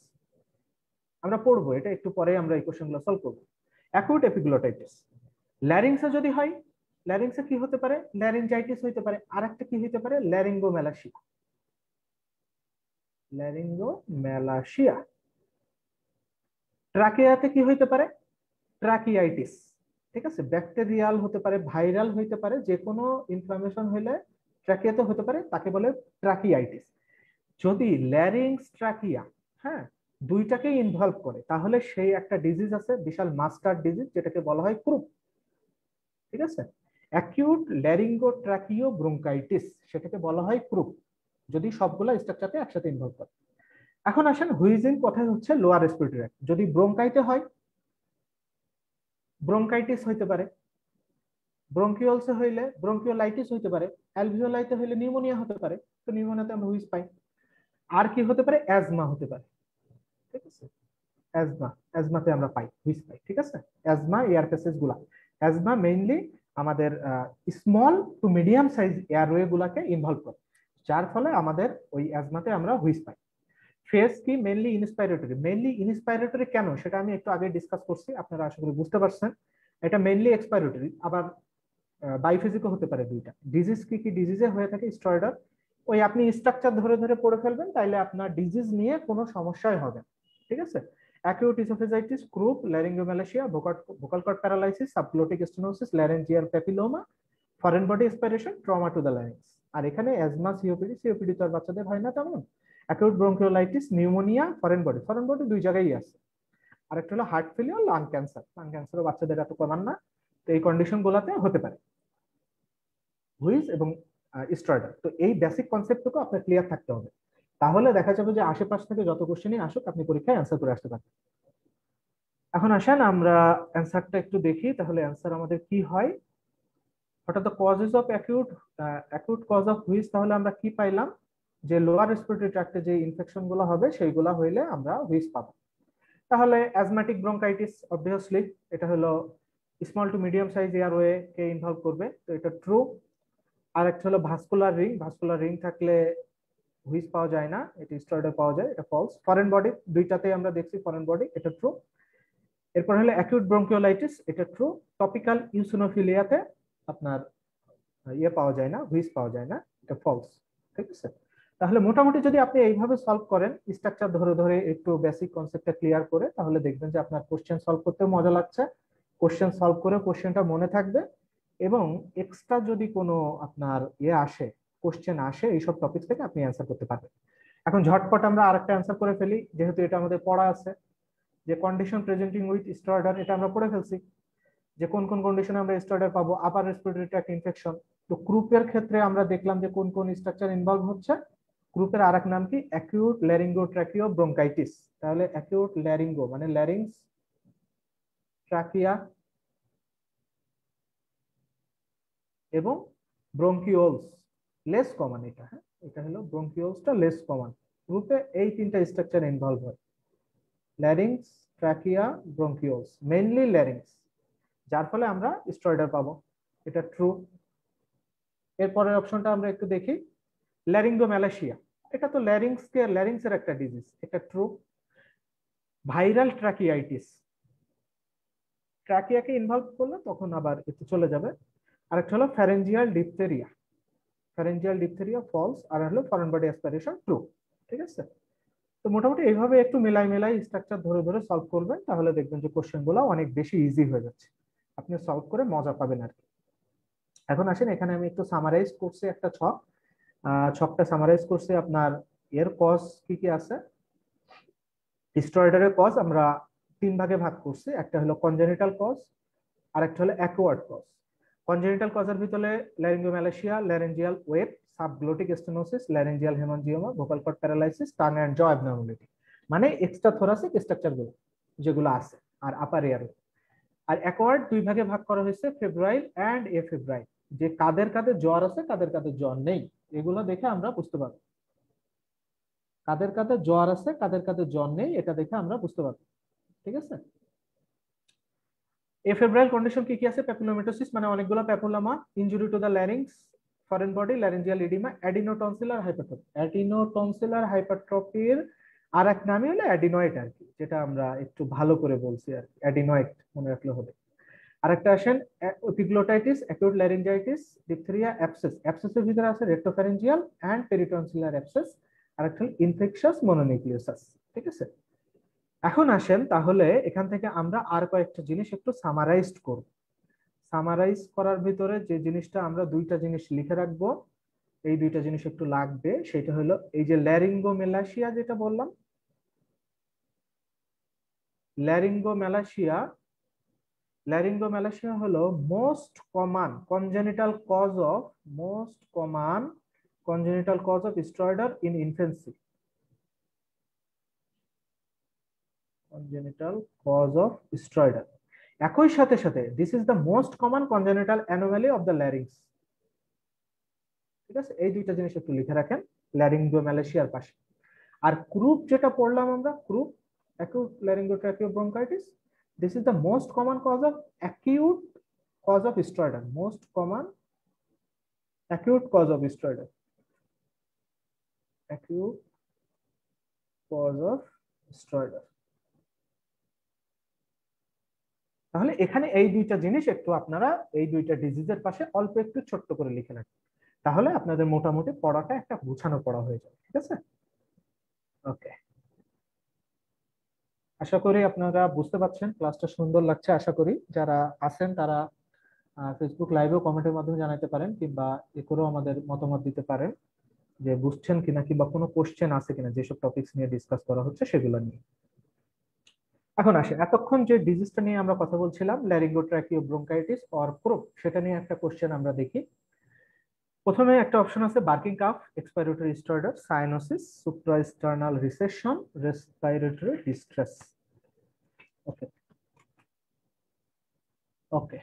আমরা পড়বো, এটা একটু পরে আমরা এই কোশ্চেনগুলো সলভ করবো। অ্যাকিউট এপিগ্লটাইটিস। ল্যারিংসে যদি হয়, ল্যারিংসে কি হতে পারে, ল্যারিঞ্জাইটিস হতে পারে, আর একটা কি হতে পারে, ল্যারিঙ্গোম্যালাসিয়া। ট্রাকিয়াতে কি হইতে পারে, ট্রাকিয়াইটিস। ঠিক আছে, ব্যাকটেরিয়াল হতে পারে, ভাইরাল হইতে পারে, যে কোনো ইনফ্লামেশন হইলে ট্রাকিয়াতে হতে পারে, তাকে বলে ট্রাকিয়াইটিস। যদি ল্যারিংস ট্রাকিয়া, হ্যাঁ, দুইটাকে ইনভলভ করে তাহলে সেই একটা ডিজিজ আছে বিশাল মাস্টার ডিজিজ, যেটাকে বলা হয় ক্রুপ। ঠিক আছে, অ্যাকিউট ল্যারিঙ্গোট্রাকিও ব্রঙ্কাইটিস সেটাকে বলা হয় ক্রুপ, যদি সবগুলা স্ট্রাকচারতে একসাথে ইনভলভ করে। এখন আসেন হুইজিং কথায় হচ্ছে লোয়ার রেসপিরেটরি ট্র্যাক্ট। যদি ব্রঙ্কাইটে হয়, ব্রঙ্কাইটিস হইতে পারে, ব্রঙ্কিওলসে হইলে ব্রঙ্কিওলাইটিস হইতে পারে, অ্যালভিওলাইতে হইলে নিউমোনিয়া হতে পারে, তো নিউমোনিয়াতে আমরা হুইজ পাই। আর কি হতে পারে? অ্যাজমা হতে পারে, ঠিক আছে, অ্যাজমাতে আমরা পাই হুইজ পাই, ঠিক আছে। অ্যাজমা এয়ার প্যাসেজ গুলা, অ্যাজমা মেইনলি আমাদের small to medium size airway গুলাকে ইনভলভ করে, যার ফলে আমাদের ওই অ্যাজমাতে আমরা হুইজ পাই। ফেজ কি? মেইনলি ইনস্পাইরেটরি। মেইনলি ইনস্পাইরেটরি কেন সেটা আমি একটু আগে ডিসকাস করছি, আপনারা আশা করি বুঝতে পারছেন। এটা মেইনলি এক্সপাইরেটরি, আবার বাইফেজিকও হতে পারে দুইটা। ডিজিজ কি কি ডিজিজে হয়ে থাকে? স্টেরয়েডাল। ওই আপনি স্ট্রাকচার ধরে ধরে পড়ে ফেলবেন, তাইলে আপনার ডিজিজ নিয়ে কোনো সমস্যাই হবে, ঠিক আছে। Acute oesophagitis, croup, laryngomalacia, vocal cord paralysis, subglottic stenosis, laryngeal papilloma, foreign body aspiration, trauma to the larynx. আর এখানে অ্যাজমা, সিওপিডি তো আর বাচ্চাদের হয় না তেমন। Acute bronchiolitis, pneumonia, foreign body দুই জায়গায় আছে। আরেকটা হলো heart failure, lung cancer. Lung ক্যান্সারও বাচ্চাদের এত কমান না, তো এই কন্ডিশন গুলাতে হতে পারে হুইজ এবং স্টেরয়েডাল। তো এই বেসিক কনসেপ্টটুকু আপনার ক্লিয়ার থাকতে হবে, তাহলে দেখা যাবে যে আশেপাশ থেকে যত কোশ্চেনই আসুক আপনি পরীক্ষায় অ্যান্সার করে আসতে পারবেন। এখন আসেন আমরা অ্যান্সারটা একটু দেখি, তাহলে অ্যান্সার আমাদের কি হয়। হঠাৎ causes of acute cause of wheeze, তাহলে আমরা কি পাইলাম যে লোয়ার রেসপিরেটরি ট্র্যাক্টে যে ইনফেকশন গুলো হবে সেইগুলা হইলে আমরা হুইজ পাবো। তাহলে অ্যাজমাটিক ব্রঙ্কাইটিস অবভিয়াসলি এটা হলো small to medium size airway K involve করবে, তো এটা ট্রু। আর একটা হলো ভাস্কুলার রিং থাকলে হুইজ পাওয়া যায় না, এটা স্টেরয়েডে পাওয়া যায়, এটা ফলস। ফরেন বডি দুইটাতেই আমরা দেখছি ফরেন বডি, এটা ট্রু। এরপর হলো অ্যাকিউট ব্রঙ্কিওলাইটিস, এটা ট্রু। টপিক্যাল ইউসিনোফিলিয়াতে আপনার ইয়ে পাওয়া যায় না, হুইজ পাওয়া যায় না, এটা ফলস, ঠিক আছে। তাহলে মোটামুটি যদি আপনি এইভাবে সলভ করেন, স্ট্রাকচার ধরে ধরে একটু বেসিক কনসেপ্টটা ক্লিয়ার করে, তাহলে দেখবেন যে আপনার কোশ্চেন সলভ করতে মজা লাগছে, কোশ্চেন সলভ করে কোশ্চেনটা মনে থাকবে, এবং এক্সট্রা যদি কোনো আপনার কোশ্চেন আসে এইসব টপিক থেকে আপনি অ্যান্সার করতে পারবেন। এখন ঝটপট আমরা আরেকটা অ্যান্সার করে ফেলি, যেহেতু এটা আমাদের পড়া আছে, যে কন্ডিশন প্রেজেন্টিং উইথ স্টেরয়েডাল, এটা আমরা পড়ে ফেলছি যে কোন কোন কন্ডিশনে আমরা স্টেরয়েড পাবো। আপার রেসপিরেটরি ট্র্যাক্ট ইনফেকশন, তো গ্রুপের ক্ষেত্রে আমরা দেখলাম যে কোন কোন স্ট্রাকচার ইনভলভ হচ্ছে। গ্রুপের আরেক নাম কি? Acute laryngotracheobronchitis. তাহলে অ্যাকিউট ল্যারিঙ্গো মানে ল্যারিংস, ট্রাকিয়া এবং ব্রঙ্কিওলস লেস কমন। এটা হ্যাঁ, এটা হলো ব্রঙ্কিওলসটা লেস কমন। গ্রুপে এই তিনটা স্ট্রাকচার ইনভলভ হয়, larynx, trachea, bronchioles, mainly larynx, যার ফলে আমরা স্টেরয়েডাল পাবো, এটা ট্রু। এরপরের অপশনটা আমরা একটু দেখি, ল্যারিঙ্গোম্যালাসিয়া, এটা তো ল্যারিংসের একটা ডিজিজ, এটা ট্রু। ভাইরাল ট্রাকিয়াইটিস, ট্রাকিয়াকে ইনভলভ করলে তখন আবার একটু চলে যাবে। আরেকটা হলো ফ্যারেঞ্জিয়াল ডিপথেরিয়া ফলস। আর হলো ফরেন বডি অ্যাসপিরেশন ট্রু, ঠিক আছে। তো মোটামুটি এইভাবে একটু মিলাই স্ট্রাকচার ধরে ধরে সলভ করবেন, তাহলে দেখবেন যে কোশ্চেন গুলো অনেক বেশি ইজি হয়ে যাচ্ছে, আপনি সলভ করে মজা পাবেন আর কি। এখন আসেন, এখানে আমি একটু সামারাইজ করছি একটা ছকটা সামারাইজ করছি। আপনার এর কজ কি কি আছে? স্টেরয়েডের কজ আমরা তিন ভাগে ভাগ করছি, একটা হলো কনজেনিটাল কজ, আর একটা হলো অ্যাকোয়ার্ড কজ। কনজেনিটাল কজের ভিতরে laryngomalacia, laryngeal web, subglottic stenosis, laryngeal haemangioma, vocal cord paralysis, tongue and jaw abnormality, মানে এক্সট্রা থোরাসিক স্ট্রাকচার গুলো যেগুলো আছে, আর আপার এয়ারওয়ে। আর অ্যাকোয়ার্ড দুই ভাগে ভাগ করা হয়েছে, ফেব্রাইল এন্ড এফেব্রাইল, যে কাদের কাদের জ্বর আছে কাদের কাদের জ্বর নেই, এগুলো দেখে আমরা বুঝতে পারবো। কাদের কাদের জ্বর আছে কাদের কাদের জ্বর নেই, এটা দেখে আমরা বুঝতে পারবো, ঠিক আছে। এফেব্রাইল কন্ডিশন কি কি আছে? প্যাপিলোমেটোসিস মানে অনেকগুলো papilloma, injury to the larynx, foreign body, laryngeal oedema, adenotonsillar হাইপারট্রপির আর এক নামই হলো অ্যাডিনয়েড আর কি, যেটা আমরা একটু ভালো করে বলছি আর কি, অ্যাডিনয়েড মনে রাখলে হবে। আরেকটা আসেন এপিগ্লোটাইটিস, অ্যাকিউট ল্যারিঞ্জাইটিস, ডিপথেরিয়া, অ্যাবসেসের ভিতরে আছে রেক্টোফ্যারিঞ্জিয়াল এন্ড পেরিটনসিলার অ্যাবসেস, আরেকটা ইনফেকশাস মনোনিউক্লিয়াস, ঠিক আছে। এখন আসেন, তাহলে এখান থেকে আমরা আর কয়েকটা জিনিস একটু সামারাইজ করব। সামারাইজ করার ভিতরে যে জিনিসটা আমরা দুইটা জিনিস লিখে রাখবো, এই দুইটা জিনিস একটু লাগবে, সেটা হলো এই যে ল্যারিঙ্গোমেলাসিয়া যেটা বললাম, ল্যারিঙ্গোমেলাসিয়া ল্যারিঙ্গোম্যালাসিয়া হলো most common congenital cause of stridor in infancy. Congenital cause of stridor. একই সাথে সাথে this is the most common congenital anomaly of the larynx. ঠিক আছে, এই দুইটা জিনিস একটু লিখে রাখেন ল্যারিঙ্গোম্যালাসিয়ার পাশে। আর ক্রুপ যেটা পড়লাম আমরা, ক্রুপ acute laryngothracobronchitis, this is the most common cause of acute cause of stridor, most common acute cause of stridor, acute cause of stridor। তাহলে এখানে এই দুইটা জিনিস একটু আপনারা এই দুইটা ডিজিজের পাশে অল্প একটু ছোট্ট করে লিখে রাখেন, তাহলে আপনাদের মোটামুটি পড়াটা একটা গুছানো পড়া হয়ে যাবে। ঠিক আছে, ওকে, আশা করি আপনারা বুঝতে পারছেন, ক্লাসটা সুন্দর লাগছে। আশা করি যারা আছেন তারা ফেসবুক লাইভেও কমেন্টের মাধ্যমে জানাতে পারেন, কিংবা এ করেও আমাদের মতামত দিতে পারেন যে বুঝছেন কিনা, কিংবা কোনো কোশ্চেন আছে কিনা যেসব টপিকস নিয়ে ডিসকাস করা হচ্ছে সেগুলো নিয়ে। এখন আসে, এতক্ষণ যে ডিজিজটা নিয়ে আমরা কথা বলছিলাম ল্যারিঙ্গোট্রাকিওব্রঙ্কাইটিস অর ক্রুপ, সেটা নিয়ে একটা কোশ্চেন আমরা দেখি। প্রথমে একটা অপশন আছে barking cough, expiratory stridor, cyanosis, suprasternal recession, respiratory distress. Okay okay,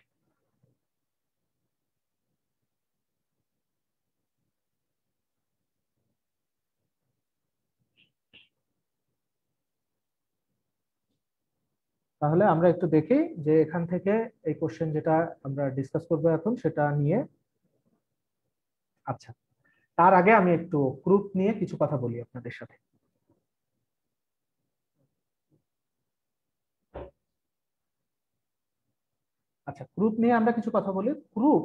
তাহলে আমরা একটু দেখি যে এখান থেকে এই কোশ্চেন যেটা আমরা ডিসকাস করবো এখন সেটা নিয়ে। আচ্ছা, তার আগে আমি একটু ক্রুপ নিয়ে কিছু কথা বলি আপনাদের সাথে। আচ্ছা, ক্রুপ নিয়ে আমরা কিছু কথা বলি। ক্রুপ,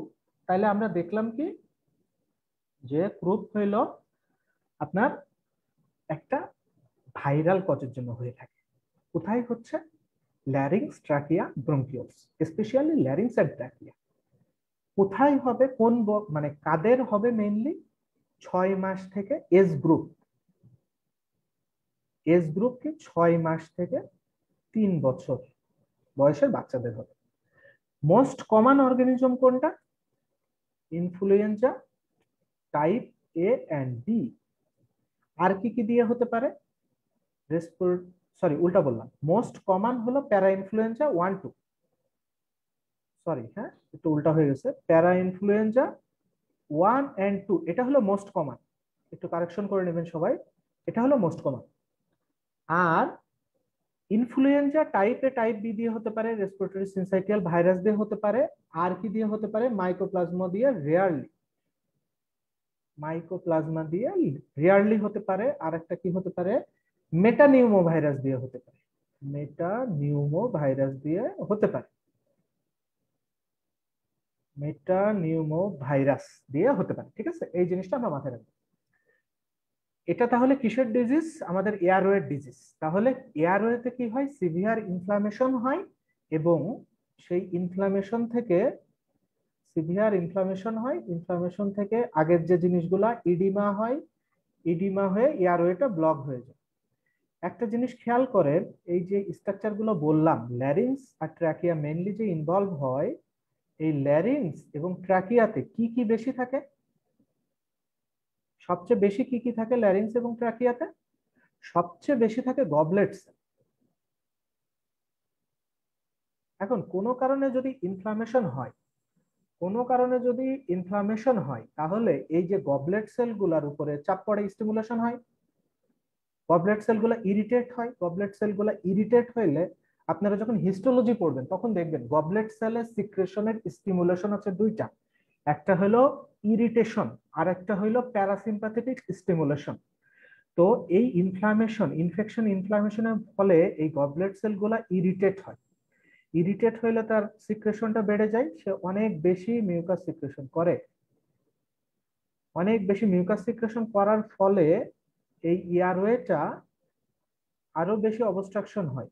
তাহলে আমরা দেখলাম কি যে ক্রুপ হইল আপনার একটা ভাইরাল কজের জন্য হয়ে থাকে। কোথায় হচ্ছে? Larynx, trachea, bronchioles, specially larynx and trachea. কোথায় হবে, কোন মানে কাদের হবে মেইনলি? 6 মাস থেকে এজ গ্রুপ কি 6 মাস থেকে 3 বছর বয়সের বাচ্চাদের হবে। মোস্ট কমন অর্গানিজম কোনটা? Influenza type A and B. আর কি কি দিয়ে হতে পারে? উল্টা বললাম, মোস্ট কমন হলো প্যারা ইনফ্লুয়েঞ্জা 1, 2, সরি হ্যাঁ একটু উল্টা হয়ে গেছে, প্যারা ইনফ্লুয়েঞ্জা 1 and 2 এটা হলো মোস্ট কমন, একটু কারেকশন করে নেবেন সবাই, এটা হলো মোস্ট কমন। আর ইনফ্লুয়েঞ্জা টাইপ এ টাইপ বি দিয়ে হতে পারে, রেসপিরেটরি সিনসাইটিয়াল ভাইরাস দিয়ে হতে পারে, আর কি দিয়ে হতে পারে? মাইকোপ্লাজমা দিয়ে রেয়ারলি হতে পারে। আর একটা কি হতে পারে? মেটানিউমো ভাইরাস দিয়ে হতে পারে, মেটানিউমো ভাইরাস দিয়ে হতে পারে, ঠিক আছে, এই জিনিসটা আমরা মাথায় রাখবো। এটা তাহলে কিসের ডিজিজ? আমাদের এয়ারওয়ে ডিজিজ। তাহলে এয়ারওয়েতে কি হয়? সিভিয়ার ইনফ্লামেশন হয়, এবং সেই ইনফ্লামেশন থেকে ইনফ্লামেশন থেকে আগের যে জিনিসগুলা ইডিমা হয়, ইডিমা হয়ে এয়ারওয়েটা ব্লক হয়ে যায়। একটা জিনিস খেয়াল করেন, এই যে স্ট্রাকচার গুলো বললাম ল্যারিংস আর ট্রাকিয়া মেইনলি যে ইনভলভ হয়, এই ল্যারিংস এবং ট্রাকিয়াতে কি কি বেশি থাকে? সবচেয়ে বেশি কি কি থাকে ল্যারিংস এবং ট্রাকিয়াতে? সবচেয়ে বেশি থাকে গবলেট সেল। এখন কোনো কারণে যদি ইনফ্লামেশন হয়, তাহলে এই যে গবলেট সেলগুলোর উপরে চাপ পড়ে, স্টিমুলেশন হয়, গবলেট সেলগুলো ইরিটেট হইলে আপনারা যখন হিস্টোলজি পড়বেন তখন দেখবেন গবলেট সেলের সিক্রেশনের স্টিমুলেশন আছে দুইটা, একটা হলো ইরিটেশন আর একটা হলো প্যারাসিম্পাথেটিক স্টিমুলেশন। তো এই ইনফ্লামেশনের ফলে এই গবলেট সেলগুলো ইরিটেট হইলে তার সিক্রেশনটা বেড়ে যায়, সে অনেক বেশি মিউকাস সিক্রেশন করার ফলে এই এয়ারওয়েটা আরো বেশি অবস্ট্রাকশন হয়।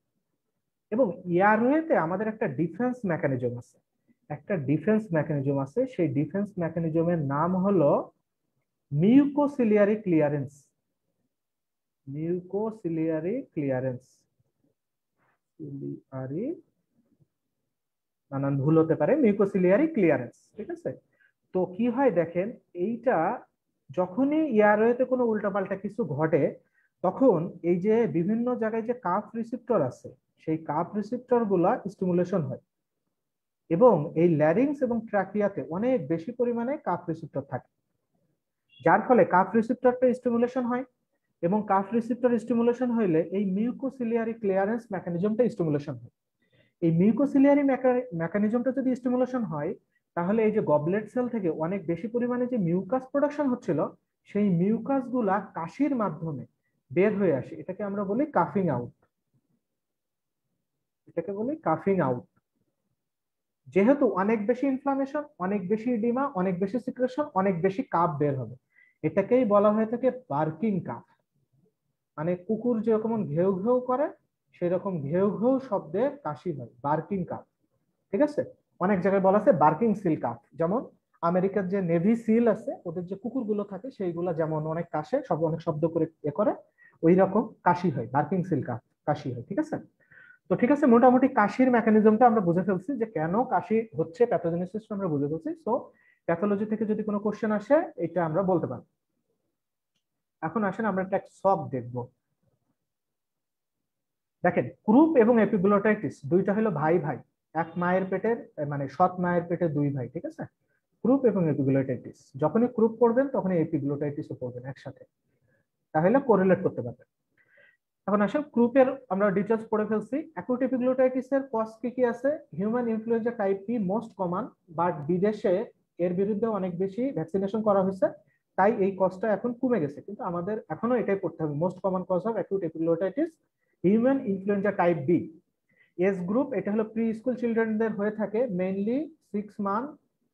এবং এয়ারওয়েতে আমাদের একটা ডিফেন্স মেকানিজম আছে, সেই ডিফেন্স মেকানিজমের নাম হলো মিউকোসিলিয়ারি ক্লিয়ারেন্স। নানান ভুল হতে পারে, মিউকোসিলিয়ারি ক্লিয়ারেন্স, ঠিক আছে। তো কি হয় দেখেন, এইটা যখনই এয়ারওয়েতে কোনো উল্টাপাল্টা কিছু ঘটে, তখন এই যে বিভিন্ন জায়গায় যে কাফ রিসেপ্টর আছে, সেই কাফ রিসেপ্টর গুলা স্টিমুলেশন হয়, এবং এই ল্যারিংস এবং ট্রাকিয়াতে অনেক বেশি পরিমাণে কাফ রিসেপ্টর থাকে, যার ফলে কাফ রিসেপ্টরটা স্টিমুলেশন হয়, এবং কাফ রিসেপ্টর স্টিমুলেশন হইলে এই মিউকোসিলিয়ারি ক্লিয়ারেন্স মেকানিজমটা স্টিমুলেশন হয়। এই মিউকোসিলিয়ারি মেকানিজমটা যদি স্টিমুলেশন হয়, তাহলে এই যে গবলেট সেল থেকে অনেক বেশি পরিমাণে যে মিউকাস প্রোডাকশন হচ্ছিল, সেই মিউকাস গুলা কাশির মাধ্যমে বের হয়ে আসে, এটাকে আমরা বলি কাফিং আউট, এটাকে বলি কাফিং আউট। যেহেতু অনেক বেশি ইনফ্লামেশন, অনেক বেশি ইডিমা, অনেক বেশি সিক্রেশন, অনেক বেশি কাফ বের হবে, এটাকেই বলা হয়ে থাকে বার্কিং কাফ। মানে কুকুর যেরকম ঘেউ ঘেউ করে, সেরকম ঘেউ ঘেউ শব্দে কাশি হয়, বার্কিং কাফ, ঠিক আছে। অনেক জায়গায় বলা আছে বার্কিং সিল কাফ, যেমন আমেরিকার যে নেভি সিল আছে, ওদের যে কুকুরগুলো থাকে সেইগুলো যেমন অনেক কাশে, সব অনেক শব্দ করে এ করে, ওই রকম কাশি হয়, বার্কিং সিল কাফ কাশি হয়, ঠিক আছে। তো ঠিক আছে, মোটামুটি কাশির মেকানিজমটা আমরা বুঝে ফেলছি, যে কেন কাশি হচ্ছে, প্যাথোজেনেসিসটা আমরা বুঝে ফেলছি। সো প্যাথোলজি থেকে যদি কোনো কোশ্চেন আসে, এটা আমরা বলতে পারি। এখন আসেন আমরা একটা সব দেখবো। দেখেন, ক্রুপ এবং এপিগ্লোটাইটিস দুইটা হলো ভাই ভাই, এক মায়ের পেটের, মানে সৎ মায়ের পেটের দুই ভাই, ঠিক আছে। ক্রুপ এবং এপিগ্লোটাইটিস, যখনই ক্রুপ পড়বেন তখনই এপিগ্লোটাইটিসও পড়বেন একসাথে, তাহলে কোরিলেট করতে পারবেন। এখন আসেন ক্রুপের আমরা ডিটেইলস পড়ে ফেলছি। অ্যাকুট এপিগ্লোটাইটিসের কজ কি কি আছে? Human influenza type B most common, but বিদেশে এর বিরুদ্ধে অনেক বেশি ভ্যাকসিনেশন করা হয়েছে, তাই এই কজটা এখন কমে গেছে, কিন্তু আমাদের এখনো এটাই পড়তে হবে, most common cause of acute epiglottitis human influenza type B. Age group, এটা হলো প্রি স্কুল চিলড্রেনদের হয়ে থাকে, মেইনলি 6 মান্থ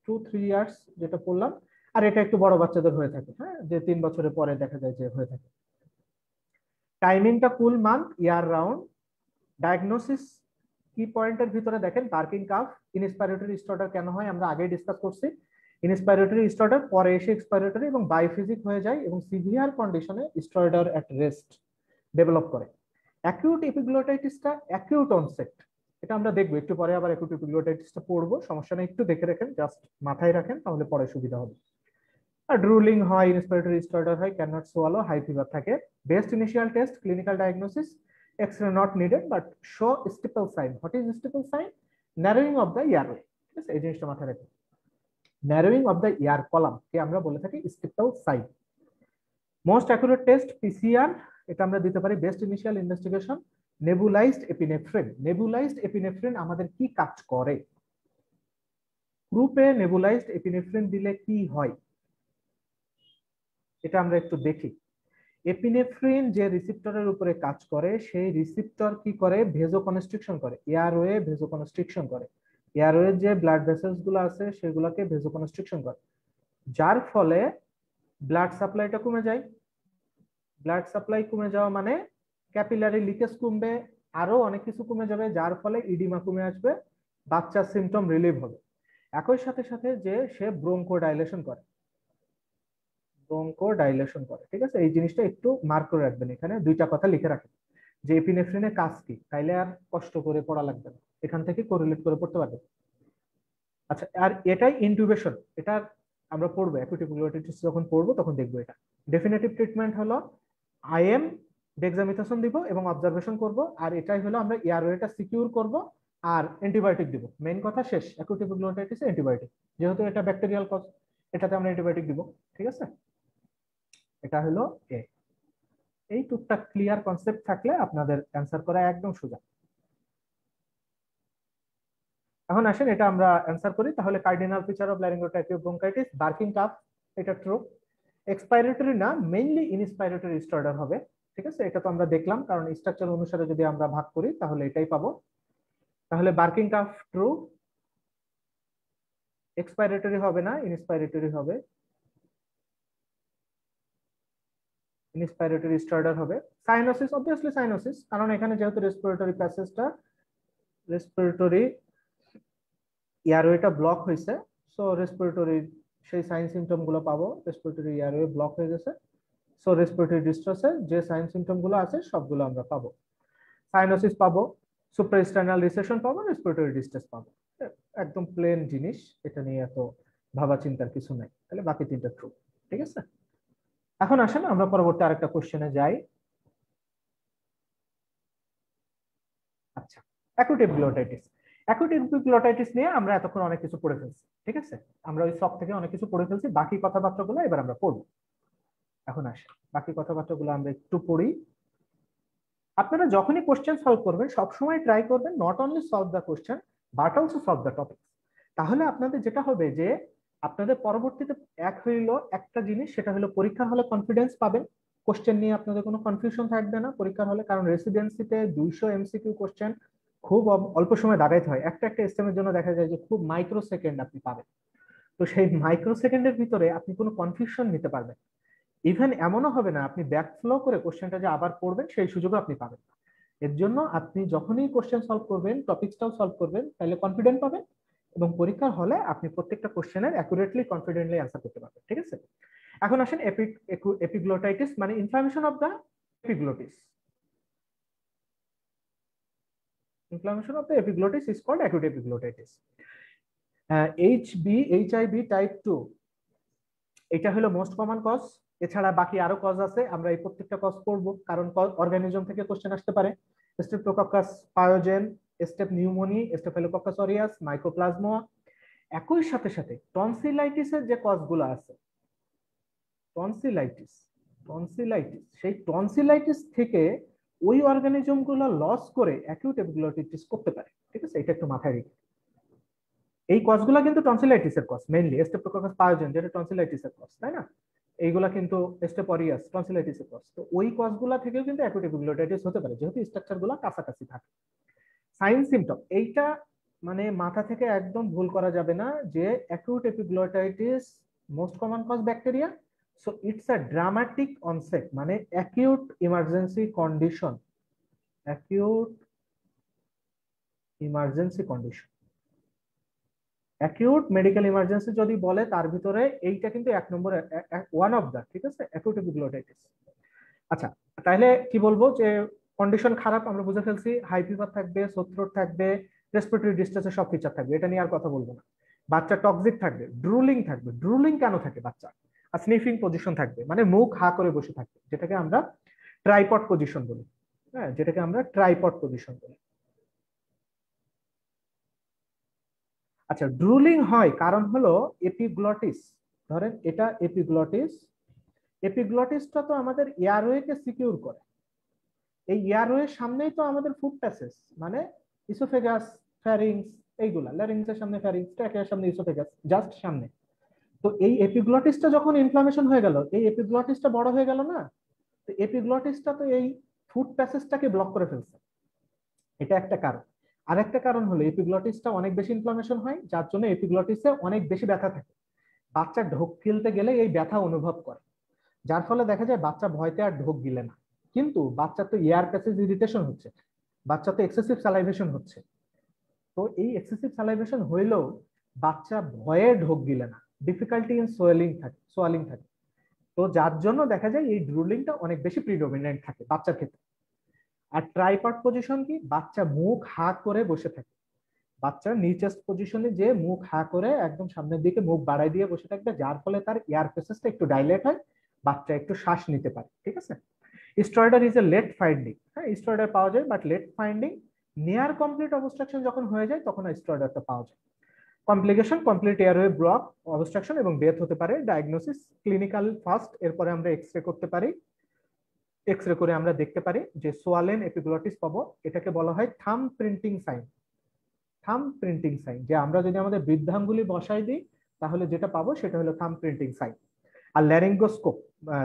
টু 3 ইয়ার্স যেটা বললাম, আর এটা একটু বড় বাচ্চাদের হয়ে থাকে, হ্যাঁ, যে 3 বছরের পরে দেখা যায় যে হয়ে থাকে। টাইমিংটা কুল মান্থ ইয়ার রাউন্ড। ডায়াগনোসিস কি পয়েন্টের ভিতরে দেখেন, বার্কিং কাফ, ইনস্পাইরেটরি স্টার্টার কেন হয় আমরা আগেই ডিসকাস করছি, ইনস্পাইরেটরি স্টার্টার পরে এসে এক্সপাইরেটরি এবং বাইফিজিক হয়ে যায়, এবং সিভিয়ার কন্ডিশনে স্টার্টার এট রেস্ট ডেভেলপ করে। অ্যাকিউট এপিগ্লোটাইটিসটা অ্যাকিউট অনসেট, এটা আমরা দেখবো একটু পরে, আবার অ্যাকিউট এপিগ্লোটাইটিসটা পড়বো, সমস্যা নেই, একটু দেখে রাখেন, জাস্ট মাথায় রাখেন, তাহলে পরে সুবিধা হবে। আর ড্রুলিং হয়, ইনস্পাইরেটরি স্টার্টার হয়, can not swallow, high fever থাকে। Best initial test, clinical diagnosis, X ray not needed, but show steeple sign. What is steeple sign? Narrowing of the airway, ঠিক আছে, এই জিনিসটা মাথায় রাখবেন। Narrowing of the air column কে আমরা বলে থাকি steeple sign. Most accurate test PCR, এটা আমরা দিতে পারি। Best initial investigation nebulised epinephrine. Nebulised epinephrine আমাদের কি কাজ করে? গ্রুপে নেবুলাইজড এপিনেফ্রিন দিলে কি হয়, এটা আমরা একটু দেখি। এপিনেফ্রিন যে রিসেপ্টরের উপরে কাজ করে, সেই রিসেপ্টর কি করে? ভেজোকনস্ট্রিকশন করে, এয়ারওয়ে ভেজোকনস্ট্রিকশন করে, এয়ারওয়ে যে ব্লাড ভেসেলস গুলো আছে সেগুলোকে ভেজোকনস্ট্রিকশন করে, যার ফলে ব্লাড সাপ্লাইটা কমে যায়। ব্লাড সাপ্লাই কমে যাওয়া মানে ক্যাপিলারি লিকেজ কমবে, আরো অনেক কিছু কমে যাবে, যার ফলে ইডিমা কমে আসবে, বাচ্চার সিমটম রিলিভ হবে। একই সাথে সাথে যে সে ব্রোঙ্কো ডাইলেশন করে, ব্রোঙ্কো ডাইলেশন করে, ঠিক আছে। এই জিনিসটা একটু মার্ক করে রাখবেন, এখানে দুইটা কথা লিখে রাখেন, যে এপিনেফ্রিনের কাজ কি, তাইলে আর কষ্ট করে পড়া লাগবে না, এখান থেকে কোরিলেট করে পড়তে পারবেন। আচ্ছা, আর এটাই ইনটিউবেশন, এটা আমরা পড়বো অ্যাকুট এপিগ্লোটাইটিস যখন পড়বো তখন দেখবো। এটা ডেফিনেটিভ ট্রিটমেন্ট হলো আইএম ডেক্সামিথাসোন দিব এবং অবজারভেশন করব, আর এটাই হলো আমরা এয়ারওয়েটা সিকিউর করব আর অ্যান্টিবায়োটিক দিব। মেইন কথা শেষ, অ্যাকুট এপিগ্লোটাইটিসে অ্যান্টিবায়োটিক, যেহেতু এটা ব্যাকটেরিয়াল কজ, এটাতে আমরা অ্যান্টিবায়োটিক দিব, ঠিক আছে। এটা হলো এ। এই টুকটাক ক্লিয়ার কনসেপ্ট থাকলে আপনাদের অ্যান্সার করা একদম সোজা। এখন আসেন এটা আমরা অ্যান্সার করি, তাহলে cardinal feature of laryngotracheobronchitis barking cough, এটা ট্রু। এক্সপাইরেটরি না, মেইনলি ইনস্পাইরেটরি স্টার্টার হবে, ঠিক আছে, এটা তো আমরা দেখলাম, কারণ স্ট্রাকচার অনুসারে যদি আমরা ভাগ করি তাহলে এটাই পাবো। তাহলে বার্কিং কাফ ট্রু, এক্সপাইরেটরি হবে না, ইনস্পাইরেটরি হবে, ইনস্পাইরেটরি স্টার্টার হবে। সাইনোসিস, অবভিয়াসলি সাইনোসিস, কারণ এখানে যেহেতু রেসপিরেটরি প্যাসেজটা, রেসপিরেটরি এয়ারওয়েটা ব্লক হয়েছে, সো রেসপিরেটরি সেই সাইন সিমটম গুলো পাবো, রেসপিরেটরি এয়ারওয়ে ব্লক হয়ে গেছে, সো রেসপিরেটরি ডিস্ট্রেসে যে সাইন সিমটম গুলো আছে সবগুলো আমরা পাবো। সাইনোসিস পাবো, সুপ্রাস্টার্নাল রিসেশন পাবো, রেসপিরেটরি ডিস্ট্রেস পাবো। একদম প্লেন জিনিস, এটা নিয়ে এত ভাবা চিন্তার কিছু নাই। তাহলে বাকি তিনটা ট্রু। ঠিক আছে, এখন আসেন আমরা পরবর্তী আরেকটা কোশ্চেনে যাই। আচ্ছা, অ্যাকুট এপিগ্লোটাইটিস। অ্যাকুট এপিগ্লোটাইটিস নিয়ে আমরা এতক্ষণ অনেক কিছু পড়ে ফেলছি। ঠিক আছে, আমরা ওই সব থেকে অনেক কিছু পড়ে ফেলছি, বাকি কথাবার্তাগুলো এবার আমরা পড়বো। এখন আসে বাকি কথাবার্তাগুলো আমরা একটু পড়ি। আপনারা যখনই কোশ্চেন সলভ করবেন সবসময় ট্রাই করবেন not only solve the question but also solve the topic. তাহলে আপনাদের যেটা হবে যে আপনাদের পরবর্তীতে এক হইল একটা জিনিস, সেটা হলো পরীক্ষার হলে কনফিডেন্স পাবেন, কোশ্চেন নিয়ে আপনাদের কোনো কনফিউশন থাকবে না পরীক্ষার হলে। কারণ রেসিডেন্সিতে 200 এমসিকিউ কোশ্চেন খুব অল্প সময় দাগাইতে হয়। একটা স্টেমের জন্য দেখা যায় যে খুব মাইক্রো সেকেন্ড আপনি পাবেন। তো সেই মাইক্রো সেকেন্ডের ভিতরে আপনি কোনো কনফিউশন নিতে পারবেন। ইভেন এমনও হবে না আপনি ব্যাক ফ্লো করে কোশ্চেনটা যে আবার পড়বেন সেই সুযোগও আপনি পাবেন। এর জন্য আপনি যখনই কোশ্চেন সলভ করবেন, টপিকসটাও সলভ করবেন, তাহলে কনফিডেন্ট পাবেন এবং পরীক্ষার হলে আপনি প্রত্যেকটা কোশ্চেনের অ্যাকুরেটলি কনফিডেন্টলি অ্যান্সার করতে পারবেন। ঠিক আছে, এখন আসেন এপিগ্লোটাইটিস মানে inflammation of the epiglottis. Inflammation of the epiglottis is called acute epiglottitis. HIV type 2 এটা হলো মোস্ট কমন কজ। এছাড়া বাকি আরো কজ আছে, আমরা এই প্রত্যেকটা কজ পড়বো কারণ অর্গানিজম থেকে কোশ্চেন আসতে পারে। Streptococcus pyogenes, strep pneumoniae, staphylococcus aureus, mycoplasma. একই সাথে সাথে টনসিলাইটিসের যে কজগুলো আছে, টনসিলাইটিস সেই টনসিলাইটিস থেকে ওই অর্গানিজম গুলো লস করে অ্যাকিউট এপিগ্লোটিস করতে পারে। ঠিক আছে, এটা একটু মাথায় রেখে। এই কজগুলো কিন্তু টনসিলাইটিসের কজ, মেইনলি স্ট্রেপ্টোকক্কাস পায়োজেন যেটা টনসিলাইটিসের কজ, তাই না? এইগুলা কিন্তু স্টেপ অরিয়াস টনসিলাইটিসের কজ। তো ওই কজগুলা থেকেও কিন্তু অ্যাকিউট এপিগ্লোটাইটিস হতে পারে যেহেতু স্ট্রাকচারগুলো কাছাকাছি থাকে। সাইন সিম্পটম এইটা মানে মাথা থেকে একদম ভুল করা যাবে না যে acute epiglottitis most common cause bacteria, so it's a dramatic onset মানে acute emergency condition. Acute emergency condition, acute medical emergency যদি বলে তার ভিতরে এইটা কিন্তু এক নম্বরে ওয়ান অফ দা। ঠিক আছে, অ্যাকিউট এপিগ্লোটাইটিস। আচ্ছা, তাহলে কি বলবো যে কন্ডিশন খারাপ আমরা বুঝে ফেলছি, হাই ফিভার থাকবে, সোর থ্রোট থাকবে, রেসপিরেটরি ডিস্ট্রেসের সব ফিচার থাকবে, এটা নিয়ে আর কথা বলবো না। বাচ্চা টক্সিক থাকবে, ড্রুলিং থাকবে। ড্রুলিং কেন থাকে বাচ্চা? আর স্নিফিং পজিশন থাকবে মানে মুখ হা করে বসে থাকবে, যেটাকে আমরা ট্রাইপড পজিশন বলি। হ্যাঁ, যেটাকে আমরা ট্রাইপড পজিশন বলি। আচ্ছা, ড্রুলিং হয় কারণ হলো এপিগ্লটিস। ধরেন এটা এপিগ্লটিস, এপিগ্লটিসটা তো আমাদের এয়ারওয়েকে সিকিউর করে। এই এয়ারওয়ের সামনেই তো আমাদের ফুড প্যাসেজ মানে ইসোফেগাস, ফ্যারিংস, এইগুলা ল্যারিংসের সামনে ফ্যারিংস, ট্র্যাকের সামনে ইসোফেগাস, জাস্ট সামনে। তো এই এপিগ্লটিসটা যখন ইনফ্লামেশন হয়ে গেল, এই এপিগ্লটিসটা বড় হয়ে গেল না, তো এপিগ্লটিসটা তো এই ফুড প্যাসেজটাকে ব্লক করে ফেলছে। এটা একটা কারণ। আর একটা কারণ হলো এপিগ্লটিসটা অনেক বেশি ইনফ্লামেশন হয়, যার জন্য এপিগ্লটিসে অনেক বেশি ব্যথা থাকে। বাচ্চা ঢোক গিলতে গেলে এই ব্যথা অনুভব করে, যার ফলে দেখা যায় বাচ্চা ভয়তে আর ঢোক গিলে না। কিন্তু বাচ্চা তো এয়ার প্যাসেজ ইরিটেশন হচ্ছে, বাচ্চা তো এক্সেসিভ স্যালাইভেশন হচ্ছে। তো এই এক্সেসিভ স্যালাইভেশন হইলেও বাচ্চা ভয়ে ঢোক গিলে না, ডিফিকাল্টি ইন সোয়ালিং থাকে। তো যার জন্য দেখা যায় এই ড্রুলিংটা অনেক বেশি প্রিডমিনেন্ট থাকে বাচ্চার ক্ষেত্রে। আর ট্রাইপড পজিশন কি? বাচ্চা মুখ হা করে বসে থাকে। বাচ্চার নিচেস্ট পজিশনে যে মুখ হা করে একদম সামনের দিকে মুখ বাড়াই দিয়ে বসে থাকবে, যার ফলে তার এয়ার প্যাসেজটা একটু ডাইলেট হয়, বাচ্চা একটু শ্বাস নিতে পারে। ঠিক আছে, স্ট্রয়েডার ইজ এ লেট ফাইন্ডিং। হ্যাঁ, স্ট্রয়েডার পাওয়া যায় but let finding. Near complete obstruction যখন হয়ে যায় তখন স্ট্রয়েডারটা পাওয়া যায়। Complication complete airway block, obstruction এবং ডেথ হতে পারে। ডায়াগনোসিস ক্লিনিক্যাল ফার্স্ট, এরপরে আমরা এক্সরে করতে পারি। এক্সরে করে আমরা দেখতে পারি যে সোয়ালেন এপিগ্লটিস পাবো। এটাকে বলা হয় থাম প্রিন্টিং সাইন। থাম প্রিন্টিং সাইন, যে আমরা যদি আমাদের বৃদ্ধাঙ্গুলি বসাই দিই তাহলে যেটা পাবো সেটা হলো থাম প্রিন্টিং সাইন। আর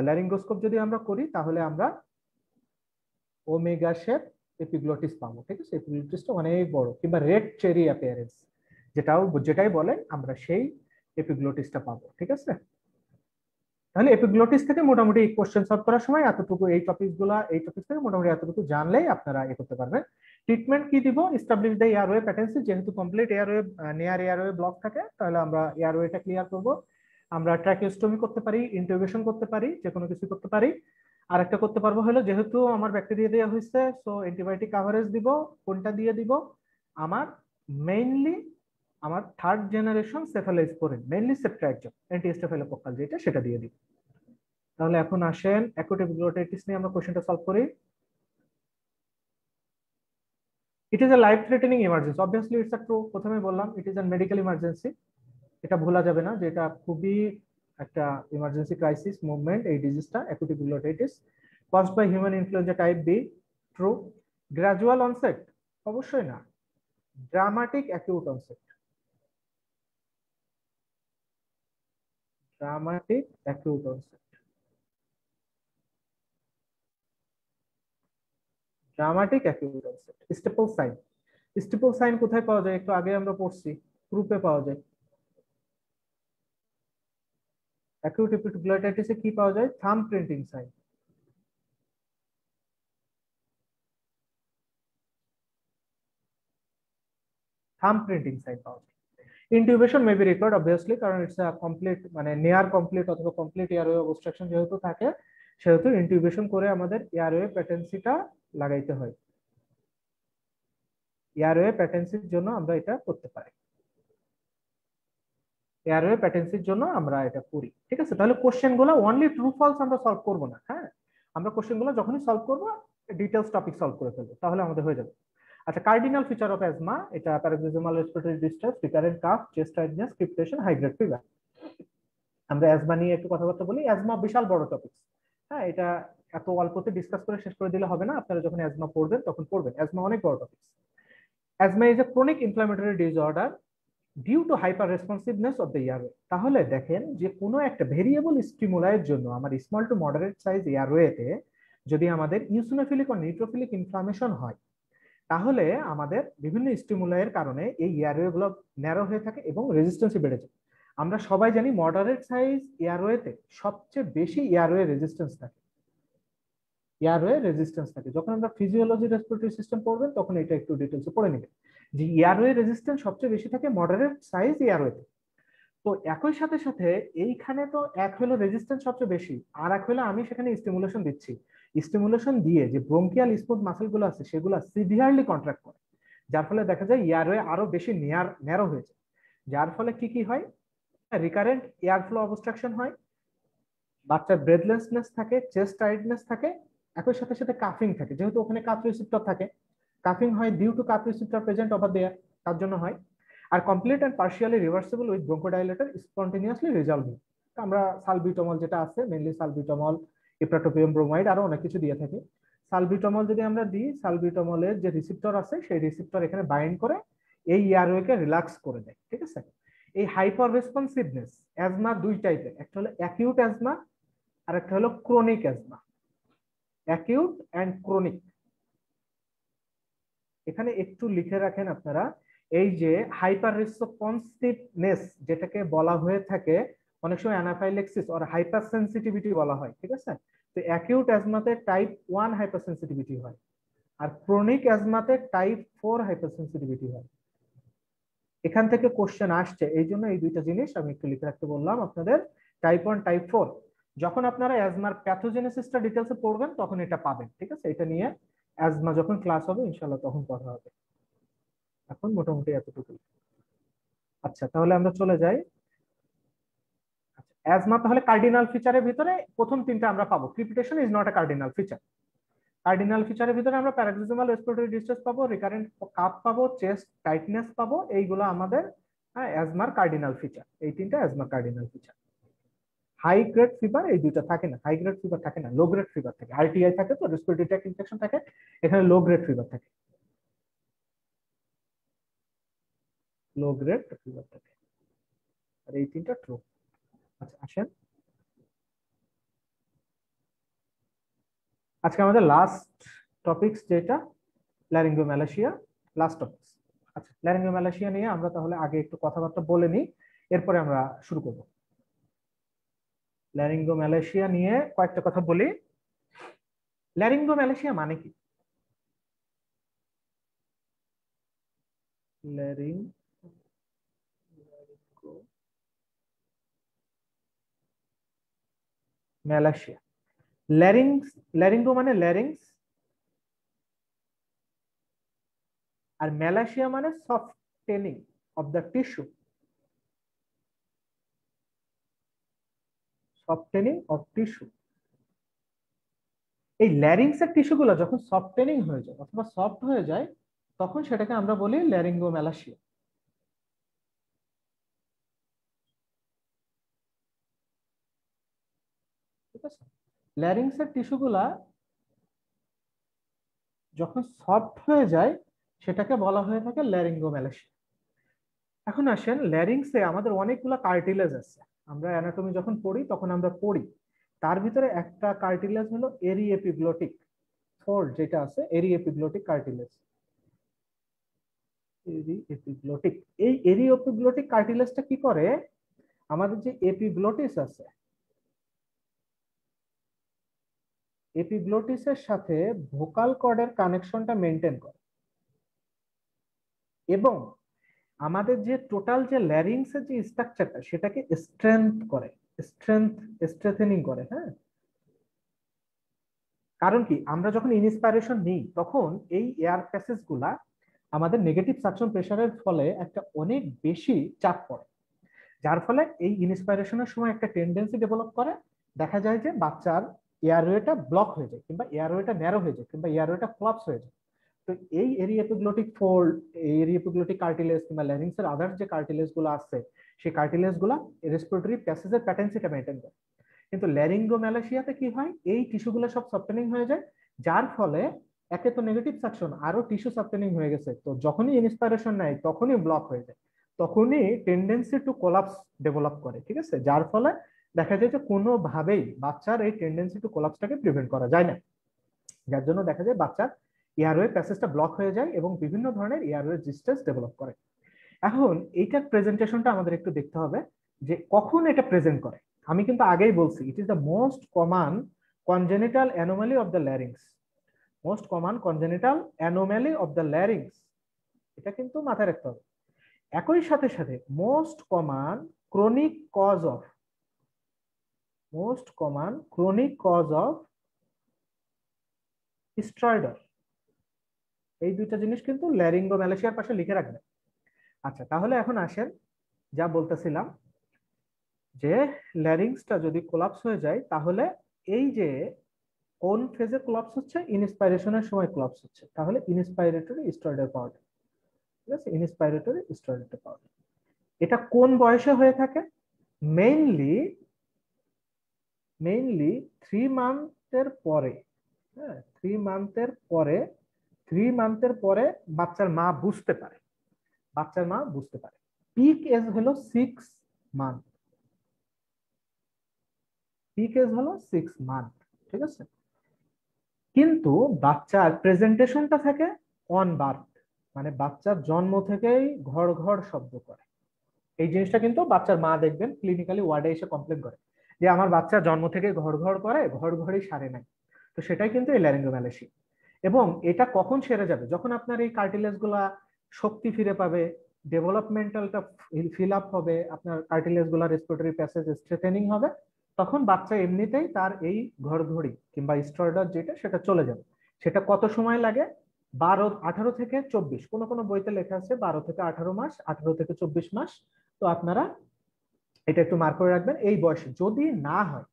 ল্যারিঙ্গোস্কোপ যদি আমরা করি তাহলে আমরা ওমেগা শেপ এপিগ্লটিস পাবো। ঠিক আছে, এপিগ্লটিসটা অনেক বড়, কিংবা রেড চেরি অ্যাপিয়ারেন্স যেটাই বলেন আমরা সেই এপিগ্লটিসটা পাবো। ঠিক আছে, তাহলে এপিগ্লটিস থেকে মোটামুটি কোশ্চেন সলভ করার সময় এতটুকু এই টপিক থেকে মোটামুটি এতটুকু জানলেই আপনারা এ করতে পারবেন। ট্রিটমেন্ট কি দিব? এস্টাবলিশ দ্য এয়ারওয়ে প্যাটেন্সি, যেহেতু complete airway near airway block থাকে তাহলে আমরা এয়ারওয়েটা ক্লিয়ার করব। আমরা ট্র্যাকিওস্টমি করতে পারি, ইন্টিউবেশন করতে পারি, যে কোনো কিছু করতে পারি। আর একটা করতে পারবো হলো, যেহেতু আমার ব্যাকটেরিয়া দেওয়া হয়েছে, সো অ্যান্টিবায়োটিক কাভারেজ দিব। কোনটা দিয়ে দিব? আমার মেইনলি আমার থার্ড জেনারেশন সেফালোস্পোরিন, মেইনলি সেপ্ট্রাইকজম অ্যান্টি-স্টাফিলোকোক্কাল যেটা, সেটা দিয়ে দিব। তাহলে এখন আসেন অ্যাকুট এপিগ্লোটাইটিস নিয়ে আমরা কোশ্চেনটা সলভ করি। It is a life threatening emergency, obviously it's a true. প্রথমে বললাম it is a medical emergency, এটা ভোলা যাবে না যে এটা খুবই একটা ইমার্জেন্সি ক্রাইসিস মুভমেন্ট এই ডিজিজটা acute epiglottitis caused by human influenza type B, true. Gradual onset, অবশ্যই না, dramatic acute onset, dramatic acute onset, dramatic acute onset. Steeple sign, steeple sign কোথায় পাওয়া যায়? একটু আগে আমরা পড়ছি, গ্রুপে পাওয়া যায়। অ্যাকিউট এপিগ্লোটাইটিসে কি পাওয়া যায়? Thumb printing sign. Thumb printing sign পাওয়া যায়। Intubation may be required obviously, কারণ ইটস আ কমপ্লিট মানে নিয়ার কমপ্লিট অথবা কমপ্লিট এয়ারওয়ে অবস্ট্রাকশন যেহেতু থাকে, সেহেতু ইনটিউবেশন করে আমাদের এয়ারওয়ে প্যাটেন্সিটা লাগাইতে হয়। এয়ারওয়ে প্যাটেন্সির জন্য আমরা এটা করতে পারি, এয়ারওয়ে প্যাটেন্সির জন্য আমরা এটা করি। ঠিক আছে, তাহলে কোশ্চেন গুলো অনলি ট্রু ফলস আমরা সলভ করব না। হ্যাঁ, আমরা কোশ্চেন গুলো যখনই সলভ করব ডিটেলস টপিক সলভ করে ফেলবো, তাহলে আমাদের হয়ে যাবে। আচ্ছা, কার্ডিনাল ফিচার অফ অ্যাজমা, এটা paroxysmal respiratory distress, recurrent cough, chest tightness, crepitation, high grade fever. আমরা অ্যাজমা নিয়ে একটু কথাবার্তা বলি। অ্যাজমা বিশাল বড় টপিক। হ্যাঁ, এটা এত অল্পতে ডিসকাস করে শেষ করে দিলে হবে না, আপনারা যখন অ্যাজমা পড়বেন তখন পড়বেন। অ্যাজমা অনেক বড় topic. Asthma is a chronic inflammatory disorder due to hyperresponsiveness of the airway. তাহলে দেখেন যে কোনো একটা ভেরিয়েবল স্টিমুলাইয়ের জন্য আমার স্মল টু মডারেট সাইজ এয়ারওয়েতে যদি আমাদের ইউসিনোফিলিক ও নিউট্রোফিলিক ইনফ্লামেশন হয়, তাহলে আমাদের বিভিন্ন স্টিমুলাইয়ের কারণে এই এয়ারওয়ে গুলো ন্যারো হয়ে থাকে এবং রেজিস্ট্যান্সই বেড়ে যায়। আমরা সবাই জানি মডারেট সাইজ এয়ারওয়েতে সবচেয়ে বেশি এয়ারওয়ে রেজিস্ট্যান্স থাকে, এয়ারওয়ে রেজিস্ট্যান্স থাকে। যখন আমরা ফিজিওলজি রেসপিরেটরি সিস্টেম পড়বেন তখন এটা একটু ডিটেলসে পড়ে নেবেন যে এয়ারওয়ে রেজিস্ট্যান্স সবচেয়ে বেশি থাকে মডারেট সাইজ এয়ারওয়েতে। তো একই সাথে সাথে এইখানে তো এক হলো রেজিস্ট্যান্স সবচেয়ে বেশি, আর এক হলো আমি সেখানে স্টিমুলেশন দিচ্ছি। স্টিমুলেশন দিয়ে যে ব্রোঙ্কিয়াল স্মুথ মাসেল গুলো আছে সেগুলো সিভিয়ারলি কন্ট্রাক্ট করে, যার ফলে দেখা যায় এয়ারওয়ে আরো বেশি ন্যারো হয়ে যায়। যার ফলে কি কি হয়? রিকারেন্ট এয়ার ফ্লো অবস্ট্রাকশন হয়, বাচ্চার ব্রেথলেসনেস থাকে, চেস্ট টাইটনেস থাকে, একই সাথে সাথে কাফিং থাকে, যেহেতু ওখানে কাফ রিসেপ্টর থাকে। কাফিং হয় due to cough receptor present over there, তার জন্য হয়। আর complete and partially reversible with bronchodilator spontaneously resolving. আমরা সালবিউটামল যেটা আছে, মেইনলি সালবিউটামল, ইপ্রাটোপিয়াম ব্রোমাইড, আরো অনেক কিছু দিয়ে থাকি। সালবিউটামল যদি আমরা দিই, সালবিউটামলের যে রিসেপ্টর আছে সেই রিসেপ্টর এখানে বাইন্ড করে এই এয়ারওয়েকে রিল্যাক্স করে দেয়। ঠিক আছে, এই হাইপার রেসপন্সিভনেস অ্যাজমা দুই টাইপের, একটা হলো অ্যাকিউট অ্যাজমা আর একটা হলো chronic asthma. Acute and chronic, এখানে একটু লিখে রাখেন আপনারা। এই যে হাইপার রেসপন্সিভনেস যেটাকে বলা হয়ে থাকে অনেক সময় অ্যানাফাইলেক্সিস অর হাইপার সেন্সিটিভিটি বলা হয়। ঠিক আছে, তো অ্যাকিউট অ্যাজমাতে টাইপ 1 হাইপার সেন্সিটিভিটি হয়, আর ক্রনিক অ্যাজমাতে টাইপ 4 হাইপার সেন্সিটিভিটি হয়। এখান থেকে কোশ্চেন আসছে, এই জন্য এই দুইটা জিনিস আমি একটু লিখে রাখতে বললাম আপনাদের। টাইপ 1 টাইপ 4 যখন আপনারা অ্যাজমার প্যাথোজেনেসিসটা ডিটেলসে পড়বেন তখন এটা পাবেন। ঠিক আছে, এটা নিয়ে অ্যাজমা যখন ক্লাস হবে ইনশাআল্লাহ তখন পড়া হবে। এখন মোটামুটি এতটুকু। আচ্ছা, তাহলে আমরা চলে যাই। অ্যাজমা তাহলে কার্ডিনাল ফিচারের ভিতরে প্রথম তিনটা আমরা পাবো। Crepitation is not a cardinal feature. Cardinal ফিচারের ভিতরে আমরা প্যারাক্সিজমাল রেসপিরেটরি ডিস্ট্রেস পাবো, রিকারেন্ট কাফ পাবো, চেস্ট টাইটনেস পাবো, এইগুলো আমাদের অ্যাজমার কার্ডিনাল ফিচার। এই তিনটা অ্যাজমার cardinal feature. High grade fever এই দুইটা থাকে না, হাই গ্রেড ফিভার থাকে না, লো গ্রেড ফিভার থাকে। আরটিআই থাকে, তো রেসপিরেটরি ট্র্যাক্ট ইনফেকশন থাকে, এখানে লো গ্রেড ফিভার থাকে, লো গ্রেড ফিভার থাকে। আর এই তিনটা ট্রু। আচ্ছা, আসেন আজকে আমাদের লাস্ট টপিকস যেটা ল্যারিঙ্গোম্যালাসিয়া, লাস্ট টপিকস। আচ্ছা, ল্যারিঙ্গোম্যালাসিয়া নিয়ে আমরা তাহলে আগে একটু কথাবার্তা বলে নিই, এরপরে আমরা শুরু করব। ল্যারিঙ্গোম্যালাসিয়া নিয়ে কয়েকটা কথা বলি। ল্যারিঙ্গোম্যালাসিয়া মানে কি? ল্যারিঙ্গোম্যালাসিয়া ল্যারিংস, ল্যারিঙ্গো মানে ল্যারিংস, আর ম্যালাসিয়া মানে softening of the tissue, softening of tissue. এই ল্যারিংস এর টিস্যুগুলো যখন সফটেনিং হয়ে যায় অথবা সফট হয়ে যায় তখন সেটাকে আমরা বলি ল্যারিঙ্গোম্যালাসিয়া। ঠিক আছে, ল্যারিংস এর টিস্যুগুলা যখন সফট হয়ে যায় সেটাকে বলা হয়ে থাকে ল্যারিঙ্গোম্যালাসিয়া। এখন আসেন, ল্যারিংসে আমাদের অনেকগুলো কার্টিলেজ আছে। আমরা অ্যানাটমি যখন পড়ি তখন আমরা পড়ি, তার ভিতরে একটা কার্টিলেজ হলো এরি এপিগ্লোটিক ফোল্ড, যেটা আছে এরি এপিগ্লোটিক কার্টিলেজ। এরি এপিগ্লোটিক, এই এরি এপিগ্লোটিক কার্টিলেজটা কি করে, আমাদের যে এপিগ্লোটিস আছে, এপিগ্লোটিসের সাথে ভোকাল কর্ডের কানেকশনটা মেনটেন করে এবং আমাদের যে টোটাল যে ল্যারিংসের যে স্ট্রাকচারটা সেটাকে স্ট্রেথেনিং করে। হ্যাঁ, কারণ কি, আমরা যখন ইন্সপাইরেশন নিই তখন এই এয়ার প্যাসেজ গুলা আমাদের নেগেটিভ সাকশন প্রেসারের ফলে একটা অনেক বেশি চাপ পড়ে, যার ফলে এই ইন্সপাইরেশনের সময় একটা টেন্ডেন্সি ডেভেলপ করে, দেখা যায় যে বাচ্চার এয়ারওয়েটা ব্লক হয়ে যায় কিংবা এয়ারওয়েটা ন্যারো হয়ে যায় কিংবা এয়ারওয়েটা কোলাপস হয়ে যায়। তো এই এরিয়াপিগ্লোটিক ফোল্ড, এরিয়াপিগ্লোটিক কার্টিলেজ কিংবা ল্যারিংসের আদার্স যে কার্টিলেজ গুলো আছে সেই কার্টিলেজ গুলা রেসপিরেটরি প্যাসেজের প্যাটেন্সিটা মেনটেন করে। কিন্তু ল্যারিঙ্গোম্যালাসিয়াতে কি হয়, এই টিস্যুগুলো সব সফটেনিং হয়ে যায়, যার ফলে একে তো নেগেটিভ সাকশন, আরো টিস্যু সফটেনিং হয়ে গেছে, তো যখনই ইন্সপাইরেশন নেয় তখনই ব্লক হয়ে যায়, তখনই টেন্ডেন্সি টু কোলাপস ডেভেলপ করে। ঠিক আছে, যার ফলে দেখা যায় যে কোনোভাবেই বাচ্চার এই টেন্ডেন্সি টু কোলাপসটাকে প্রিভেন্ট করা যায় না, যার জন্য দেখা যায় বাচ্চার এয়ারওয়ে প্যাসেজটা ব্লক হয়ে যায় এবং বিভিন্ন ধরনের এয়ারওয়ে ডিস্ট্রেস ডেভেলপ করে। এখন এইটার প্রেজেন্টেশনটা আমাদের একটু দেখতে হবে যে কখন এটা প্রেজেন্ট করে। আমি কিন্তু আগেই বলছি, it is the most common congenital anomaly of the larynx, most common congenital anomaly of the larynx, এটা কিন্তু মাথায় রাখতে হবে। একই সাথে সাথে most common chronic cause of, most common chronic cause of stridor, এই দুইটা জিনিস কিন্তু ল্যারিঙ্গোম্যালাসিয়ার পাশে লিখে রাখবেন। আচ্ছা, তাহলে এখন আসেন, যা বলতেছিলাম যে ল্যারিংসটা যদি কোলাপস হয়ে যায় তাহলে এই যে কোন ফেজে কোলাপস হচ্ছে, ইনস্পাইরেশনের সময় কোলাপস হচ্ছে, তাহলে ইনস্পাইরেটরি স্টেরয়েড পাওয়া যায়। ঠিক আছে, ইনস্পাইরেটরি স্টেরয়েড পাওয়া যায়। এটা কোন বয়সে হয়ে থাকে, মেইনলি 3 মান্থের পরে। হ্যাঁ, 3 মান্থের পরে, 3 মান্থের পরে বাচ্চার মা বুঝতে পারে, বাচ্চার মা বুঝতে পারে। পিক এজ হলো 6 মান্থ, পিক এজ হলো 6 মান্থ। ঠিক আছে, কিন্তু বাচ্চার প্রেজেন্টেশনটা থাকে অন বার্থ, মানে বাচ্চার জন্ম থেকেই ঘড় ঘড় শব্দ করে। এই জিনিসটা কিন্তু বাচ্চার মা দেখবেন ক্লিনিক্যালি ওয়ার্ডে এসে কমপ্লেন করে যে আমার বাচ্চা জন্ম থেকে ঘড় ঘড় করে, ঘড় ঘড়ি সারে নাই। তো সেটাই কিন্তু এই ল্যারিঙ্গোম্যালাসিয়া। এবং এটা কখন সেরে যাবে, যখন আপনার এই কার্টিলেজ গুলা শক্তি ফিরে পাবে, ডেভেলপমেন্টালটা ফিল আপ হবে, আপনার কার্টিলেজ গুলা রেসপিরেটরি প্যাসেজ স্ট্রেথেনিং হবে, তখন বাচ্চা এমনিতেই তার এই ঘড়ঘড়ি কিংবা স্ট্রয়েডার যেটা সেটা চলে যাবে। সেটা কত সময় লাগে, 18 থেকে 24, কোন কোন বইতে লেখা আছে 12 থেকে 18 মাস, 18 থেকে 24 মাস। তো আপনারা এটা একটু মার্ক করে রাখবেন। এই বয়সে যদি না হয়,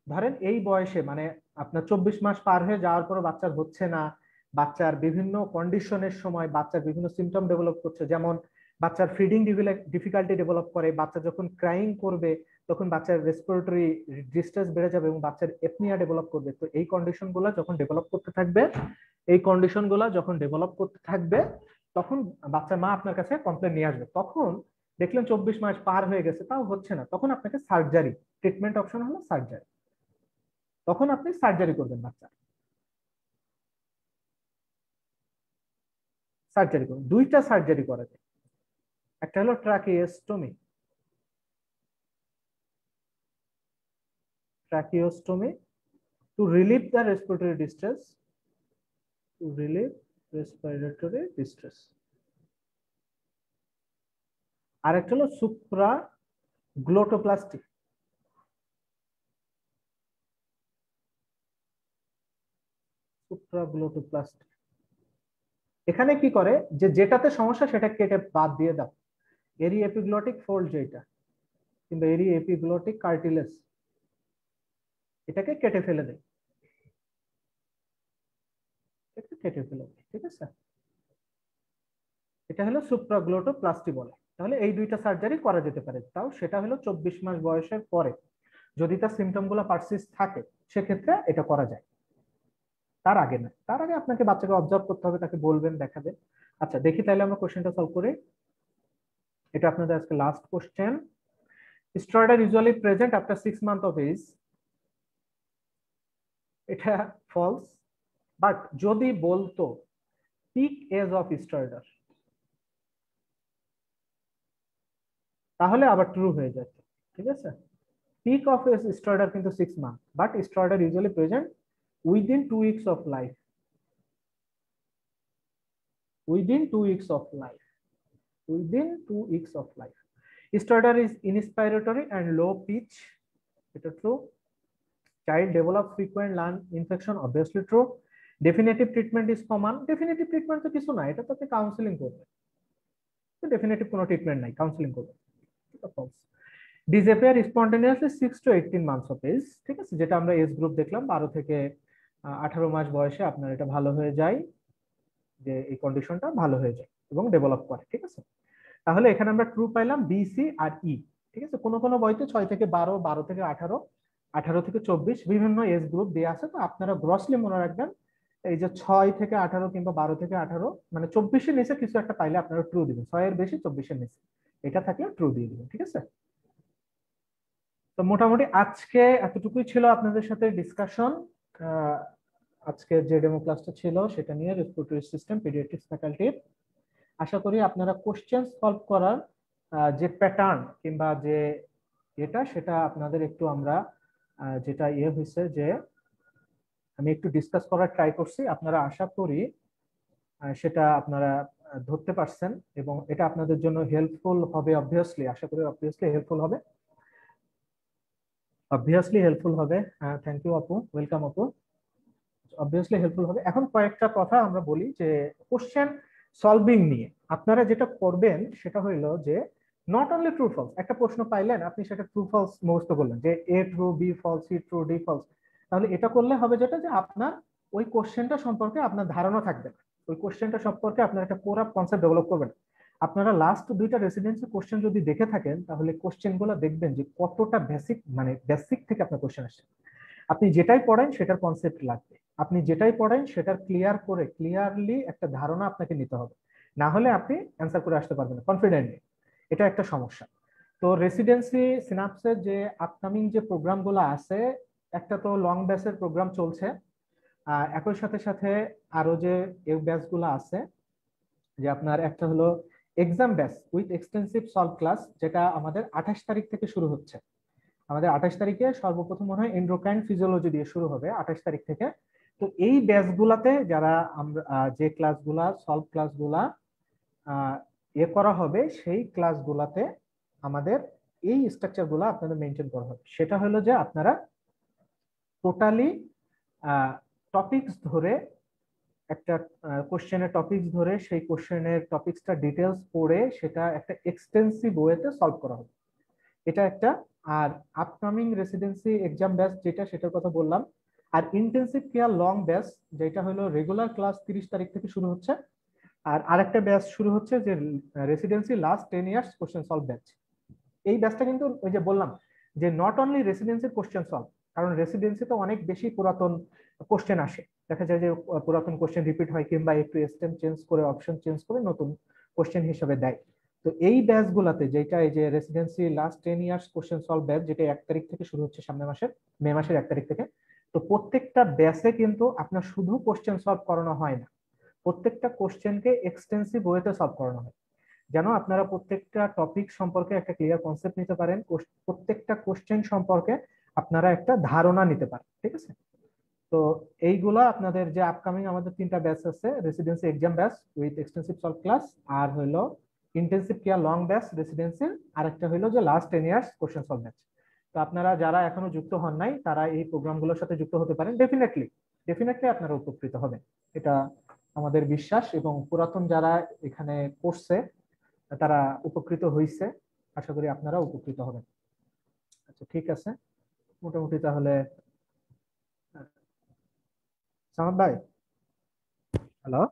ধরেন এই বয়সে মানে আপনার 24 মাস পার হয়ে যাওয়ার পর বাচ্চার হচ্ছে না, বাচ্চার বিভিন্ন কন্ডিশনের সময় বাচ্চার বিভিন্ন সিমটম ডেভেলপ করছে, যেমন বাচ্চার ফিডিং ডিফিকাল্টি ডেভেলপ করে, বাচ্চা যখন ক্রাইং করবে তখন বাচ্চার রেসপিরেটরি ডিস্ট্রেস বেড়ে যাবে এবং বাচ্চার এপনিয়া ডেভেলপ করবে। তো এই কন্ডিশন গুলা যখন ডেভেলপ করতে থাকবে, এই কন্ডিশন গুলা যখন ডেভেলপ করতে থাকবে তখন বাচ্চার মা আপনার কাছে কমপ্লেন নিয়ে আসবে। তখন দেখলেন 24 মাস পার হয়ে গেছে তাও হচ্ছে না, তখন আপনাকে সার্জারি, ট্রিটমেন্ট অপশন হলো সার্জারি, তখন আপনি সার্জারি করবেন বাচ্চা, সার্জারি করবেন। দুইটা সার্জারি করা যায়, একটা হলো tracheostomy, tracheostomy to relieve the respiratory distress, to relieve respiratory distress. আর একটা হলো সুপ্রা গ্লোটোপ্লাস্টি, সুপ্রাগ্লোটোপ্লাস্টি। এখানে কি করে যে যেটাতে সমস্যা সেটা কেটে বাদ দিয়ে দাও, এরি এপিগ্লটিক ফোল্ড যেটা কিংবা এরি এপিগ্লটিক কার্টিলেজ, এটাকে কেটে ফেলে দেয়, কেটে ফেলে দেয়, ঠিক আছে। এটা হলো সুপ্রাগ্লোটোপ্লাস্টি বলে। তাহলে এই দুইটা সার্জারি করা যেতে পারে, তাও সেটা হলো 24 মাস বয়সের পরে। যদি তার সিমটম গুলো পারসিস্ট থাকে সেক্ষেত্রে এটা করা যায়, তার আগে না। তার আগে আপনাকে বাচ্চাকে অবজার্ভ করতে হবে, তাকে বলবেন, দেখাবেন। আচ্ছা দেখি তাহলে আমরা কোশ্চেনটা সলভ করি। এটা আপনাদের আজকে last question. Steroid usually present after 6 month of age. এটা ফলস, বাট যদি বলতো পিক এজ অফ স্টেরয়েড তাহলে আবার ট্রু হয়ে যাচ্ছে, ঠিক আছে। পিক অফ স্টেরয়েড কিন্তু 6 month, but steroid usually present within 2 weeks of life, within 2 weeks of life, within 2 weeks of life. Steroid is inspiratory and low pitch, এটা true. Child develop frequent lung infection, obviously true. Definitive treatment is common, definitive treatment তো কিছু না, এটা তো আপনি কাউন্সেলিং করবেন, তো ডেফিনেটিভ কোনো ট্রিটমেন্ট নাই, কাউন্সেলিং করবেন। Disappear spontaneously 6 to 18 months of age, ঠিক আছে, যেটা আমরা এজ গ্রুপ দেখলাম 12 থেকে 18 মাস বয়সে আপনার এটা ভালো হয়ে যায়, যে এই কন্ডিশনটা ভালো হয়ে যায় এবং ডেভেলপ করে, ঠিক আছে। তাহলে এখানে আমরা ট্রু পাইলাম বি, সি আর ই, ঠিক আছে। কোনো কোনো বইতে 6 থেকে 12, 12 থেকে 18, 18 থেকে 24 বিভিন্ন এজ গ্রুপ দেওয়া আছে। তো আপনারা গ্রসলি মনে রাখবেন এই যে 6 থেকে 18 কিংবা 12 থেকে 18, মানে 24 এর নিচে কিছু একটা পাইলে আপনারা ট্রু দিবেন, 6 এর বেশি 24 এর নিচে এটা থাকলে ট্রু দিয়ে দিবেন, ঠিক আছে। তো মোটামুটি আজকে এতটুকুই ছিল আপনাদের সাথে ডিসকাশন। আজকে যে ডেমো ক্লাসটা ছিল সেটা নিয়ে রেসপিরেটরি সিস্টেম পেডিয়াট্রিক্স ফ্যাকাল্টির। আশা করি আপনারা কোশ্চেন সলভ করার যে প্যাটার্ন কিংবা যে এটা সেটা আপনাদের একটু আমরা যেটা হয়েছে যে আমি একটু ডিসকাস করার ট্রাই করছি, আপনারা আশা করি সেটা আপনারা ধরতে পারছেন এবং এটা আপনাদের জন্য হেল্পফুল হবে। অবভিয়াসলি আশা করি অবভিয়াসলি হেল্পফুল হবে, অবভিয়াসলি হেল্পফুল হবে। থ্যাংক ইউ আপু, ওয়েলকাম আপু, অবভিয়াসলি হেল্পফুল হবে। এখন কয়েকটা কথা আমরা বলি যে কোশ্চেন সলভিং নিয়ে আপনারা যেটা করবেন সেটা হইলো যে নট অনলি ট্রু ফলস, একটা প্রশ্ন পাইলেন আপনি সেটা ট্রু ফলস মুখস্থ করলেন যে A true, B false, C true, D false. তাহলে এটা করলে হবে যেটা যে আপনার ওই কোশ্চেনটা সম্পর্কে আপনার ধারণা থাকবে না, ওই কোশ্চেনটা সম্পর্কে আপনার একটা পুরো কনসেপ্ট ডেভেলপ করবেন। আপনারা লাস্ট দুইটা রেসিডেন্সি কোশ্চেন যদি দেখে থাকেন তাহলে কোশ্চেন গুলো দেখবেন যে কতটা বেসিক, মানে বেসিক থেকে আপনার কোশ্চেন আসছে। আপনি যেটাই পড়েন সেটার কনসেপ্ট লাগবে, আপনি যেটাই পড়েন সেটার ক্লিয়ারলি একটা ধারণা আপনাকে নিতে হবে, না হলে আপনি অ্যান্সার করে আসতে পারবেন না কনফিডেন্টলি, এটা একটা সমস্যা। তো রেসিডেন্সি সিনাপসের যে আপকামিং যে প্রোগ্রামগুলো আছে, একটা তো লং ব্যাচের প্রোগ্রাম চলছে, একই সাথে সাথে আরো যে ব্যাচগুলো আছে, যে আপনার একটা হলো exam batch with extensive solve class, যেটা আমাদের 28 তারিখ থেকে শুরু হচ্ছে। আমাদের 28 তারিখে সর্বপ্রথম মনে হয় এন্ডোক্রাইন ফিজিওলজি দিয়ে শুরু হবে 28 তারিখ থেকে। তো এই ব্যাচগুলাতে যারা আমরা যে ক্লাসগুলা সলভ ক্লাসগুলা করা হবে, সেই ক্লাসগুলাতে আমাদের এই স্ট্রাকচারগুলো আপনাদের মেনটেন করা হবে। সেটা হলো যে আপনারা টোটালি টপিকস ধরে, একটা কোশ্চেনের টপিকস ধরে সেই কোশ্চেনের টপিকসটা ডিটেলস পড়ে সেটা একটা এক্সটেন্সিভ ওয়েতে সলভ করা হবে, এটা একটা। আর আপকামিং রেসিডেন্সি এক্সাম ব্যাচ যেটা, সেটার কথা বললাম। আর ইন্টেনসিভ কেয়ার লং ব্যাচ যেটা হলো রেগুলার ক্লাস 30 তারিখ থেকে শুরু হচ্ছে, আর আরেকটা ব্যাচ শুরু হচ্ছে যে residency last 10 years question solve batch. এই ব্যাচটা কিন্তু ওই যে বললাম যে নট অনলি রেসিডেন্সির কোশ্চেন সলভ, কারণ রেসিডেন্সিতে অনেক বেশি পুরাতন কোশ্চেন আসে, দেখা যায় যে পুরাতন কোশ্চেন রিপিট হয় কিংবা একটু স্টেম চেঞ্জ করে অপশন চেঞ্জ করে নতুন কোশ্চেন হিসেবে দেয়। তো এই ব্যাচগুলোতে যেটা এই যে residency last 10 years question solve batch, যেটা 1 তারিখ থেকে শুরু হচ্ছে সামনের মাসের মে মাসের 1 তারিখ থেকে। তো প্রত্যেকটা ব্যাচে কিন্তু আপনার শুধু কোশ্চেন সলভ করানো হয় না, প্রত্যেকটা কোশ্চেনকে এক্সটেন্সিভ ওয়েতে সলভ করানো হয়, যেন আপনারা প্রত্যেকটা টপিক সম্পর্কে একটা ক্লিয়ার কনসেপ্ট নিতে পারেন, প্রত্যেকটা কোশ্চেন সম্পর্কে আপনারা একটা ধারণা নিতে পারেন, ঠিক আছে। তো এইগুলা আপনাদের যে আপকামিং আমাদের 3টা ব্যাচ আছে, residency exam batch with extensive solve class, আর হলো ইন্টেনসিভ কেয়ার লং ব্যাচ রেসিডেন্সির, আর একটা হলো যে last 10 years question solve batch. তো আপনারা যারা এখনো যুক্ত হন নাই তারা এই প্রোগ্রামগুলোর সাথে যুক্ত হতে পারেন ডেফিনেটলি। ডেফিনেটলি আপনারা উপকৃত হবেন, এটা আমাদের বিশ্বাস। এবং পুরাতন যারা এখানে পড়ছে তারা উপকৃত হয়েছে, আশা করি আপনারা উপকৃত হবেন। আচ্ছা ঠিক আছে, মোটামুটি তাহলে সামাদ ভাই, হ্যালো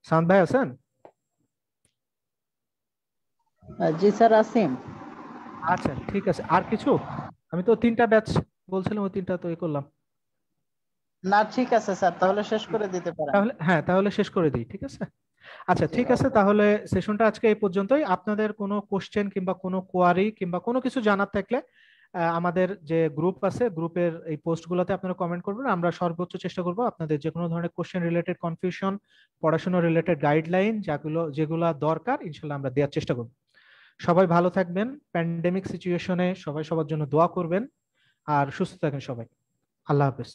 সামাদ ভাই আছেন? জি স্যার আসিম। আচ্ছা ঠিক আছে, আর কিছু? আমি তো 3টা ব্যাচ বলছিলাম, ওই 3টা তো করলাম। না ঠিক আছে স্যার, তাহলে শেষ করে দিতে পারেন। তাহলে হ্যাঁ, তাহলে শেষ করে দিই, ঠিক আছে। আচ্ছা জি, ঠিক আছে, ওকে। তাহলে সেশনটা আজকে এই পর্যন্তই। আপনাদের কোনো কোশ্চেন কিংবা কোনো কোয়ারি কিংবা কোনো কিছু জানার থাকলে আমাদের যে গ্রুপ আছে, গ্রুপের এই পোস্টগুলোতে আপনারা কমেন্ট করবেন। আমরা সর্বোচ্চ চেষ্টা করব আপনাদের যে কোনো ধরনের কোশ্চেন রিলেটেড কনফিউশন, পড়াশোনা রিলেটেড গাইডলাইন যেগুলা দরকার ইনশাল্লাহ আমরা দেওয়ার চেষ্টা করব। সবাই ভালো থাকবেন, প্যান্ডেমিক সিচুয়েশনে সবাই সবার জন্য দোয়া করবেন, আর সুস্থ থাকেন সবাই। আল্লাহ হাফেজ।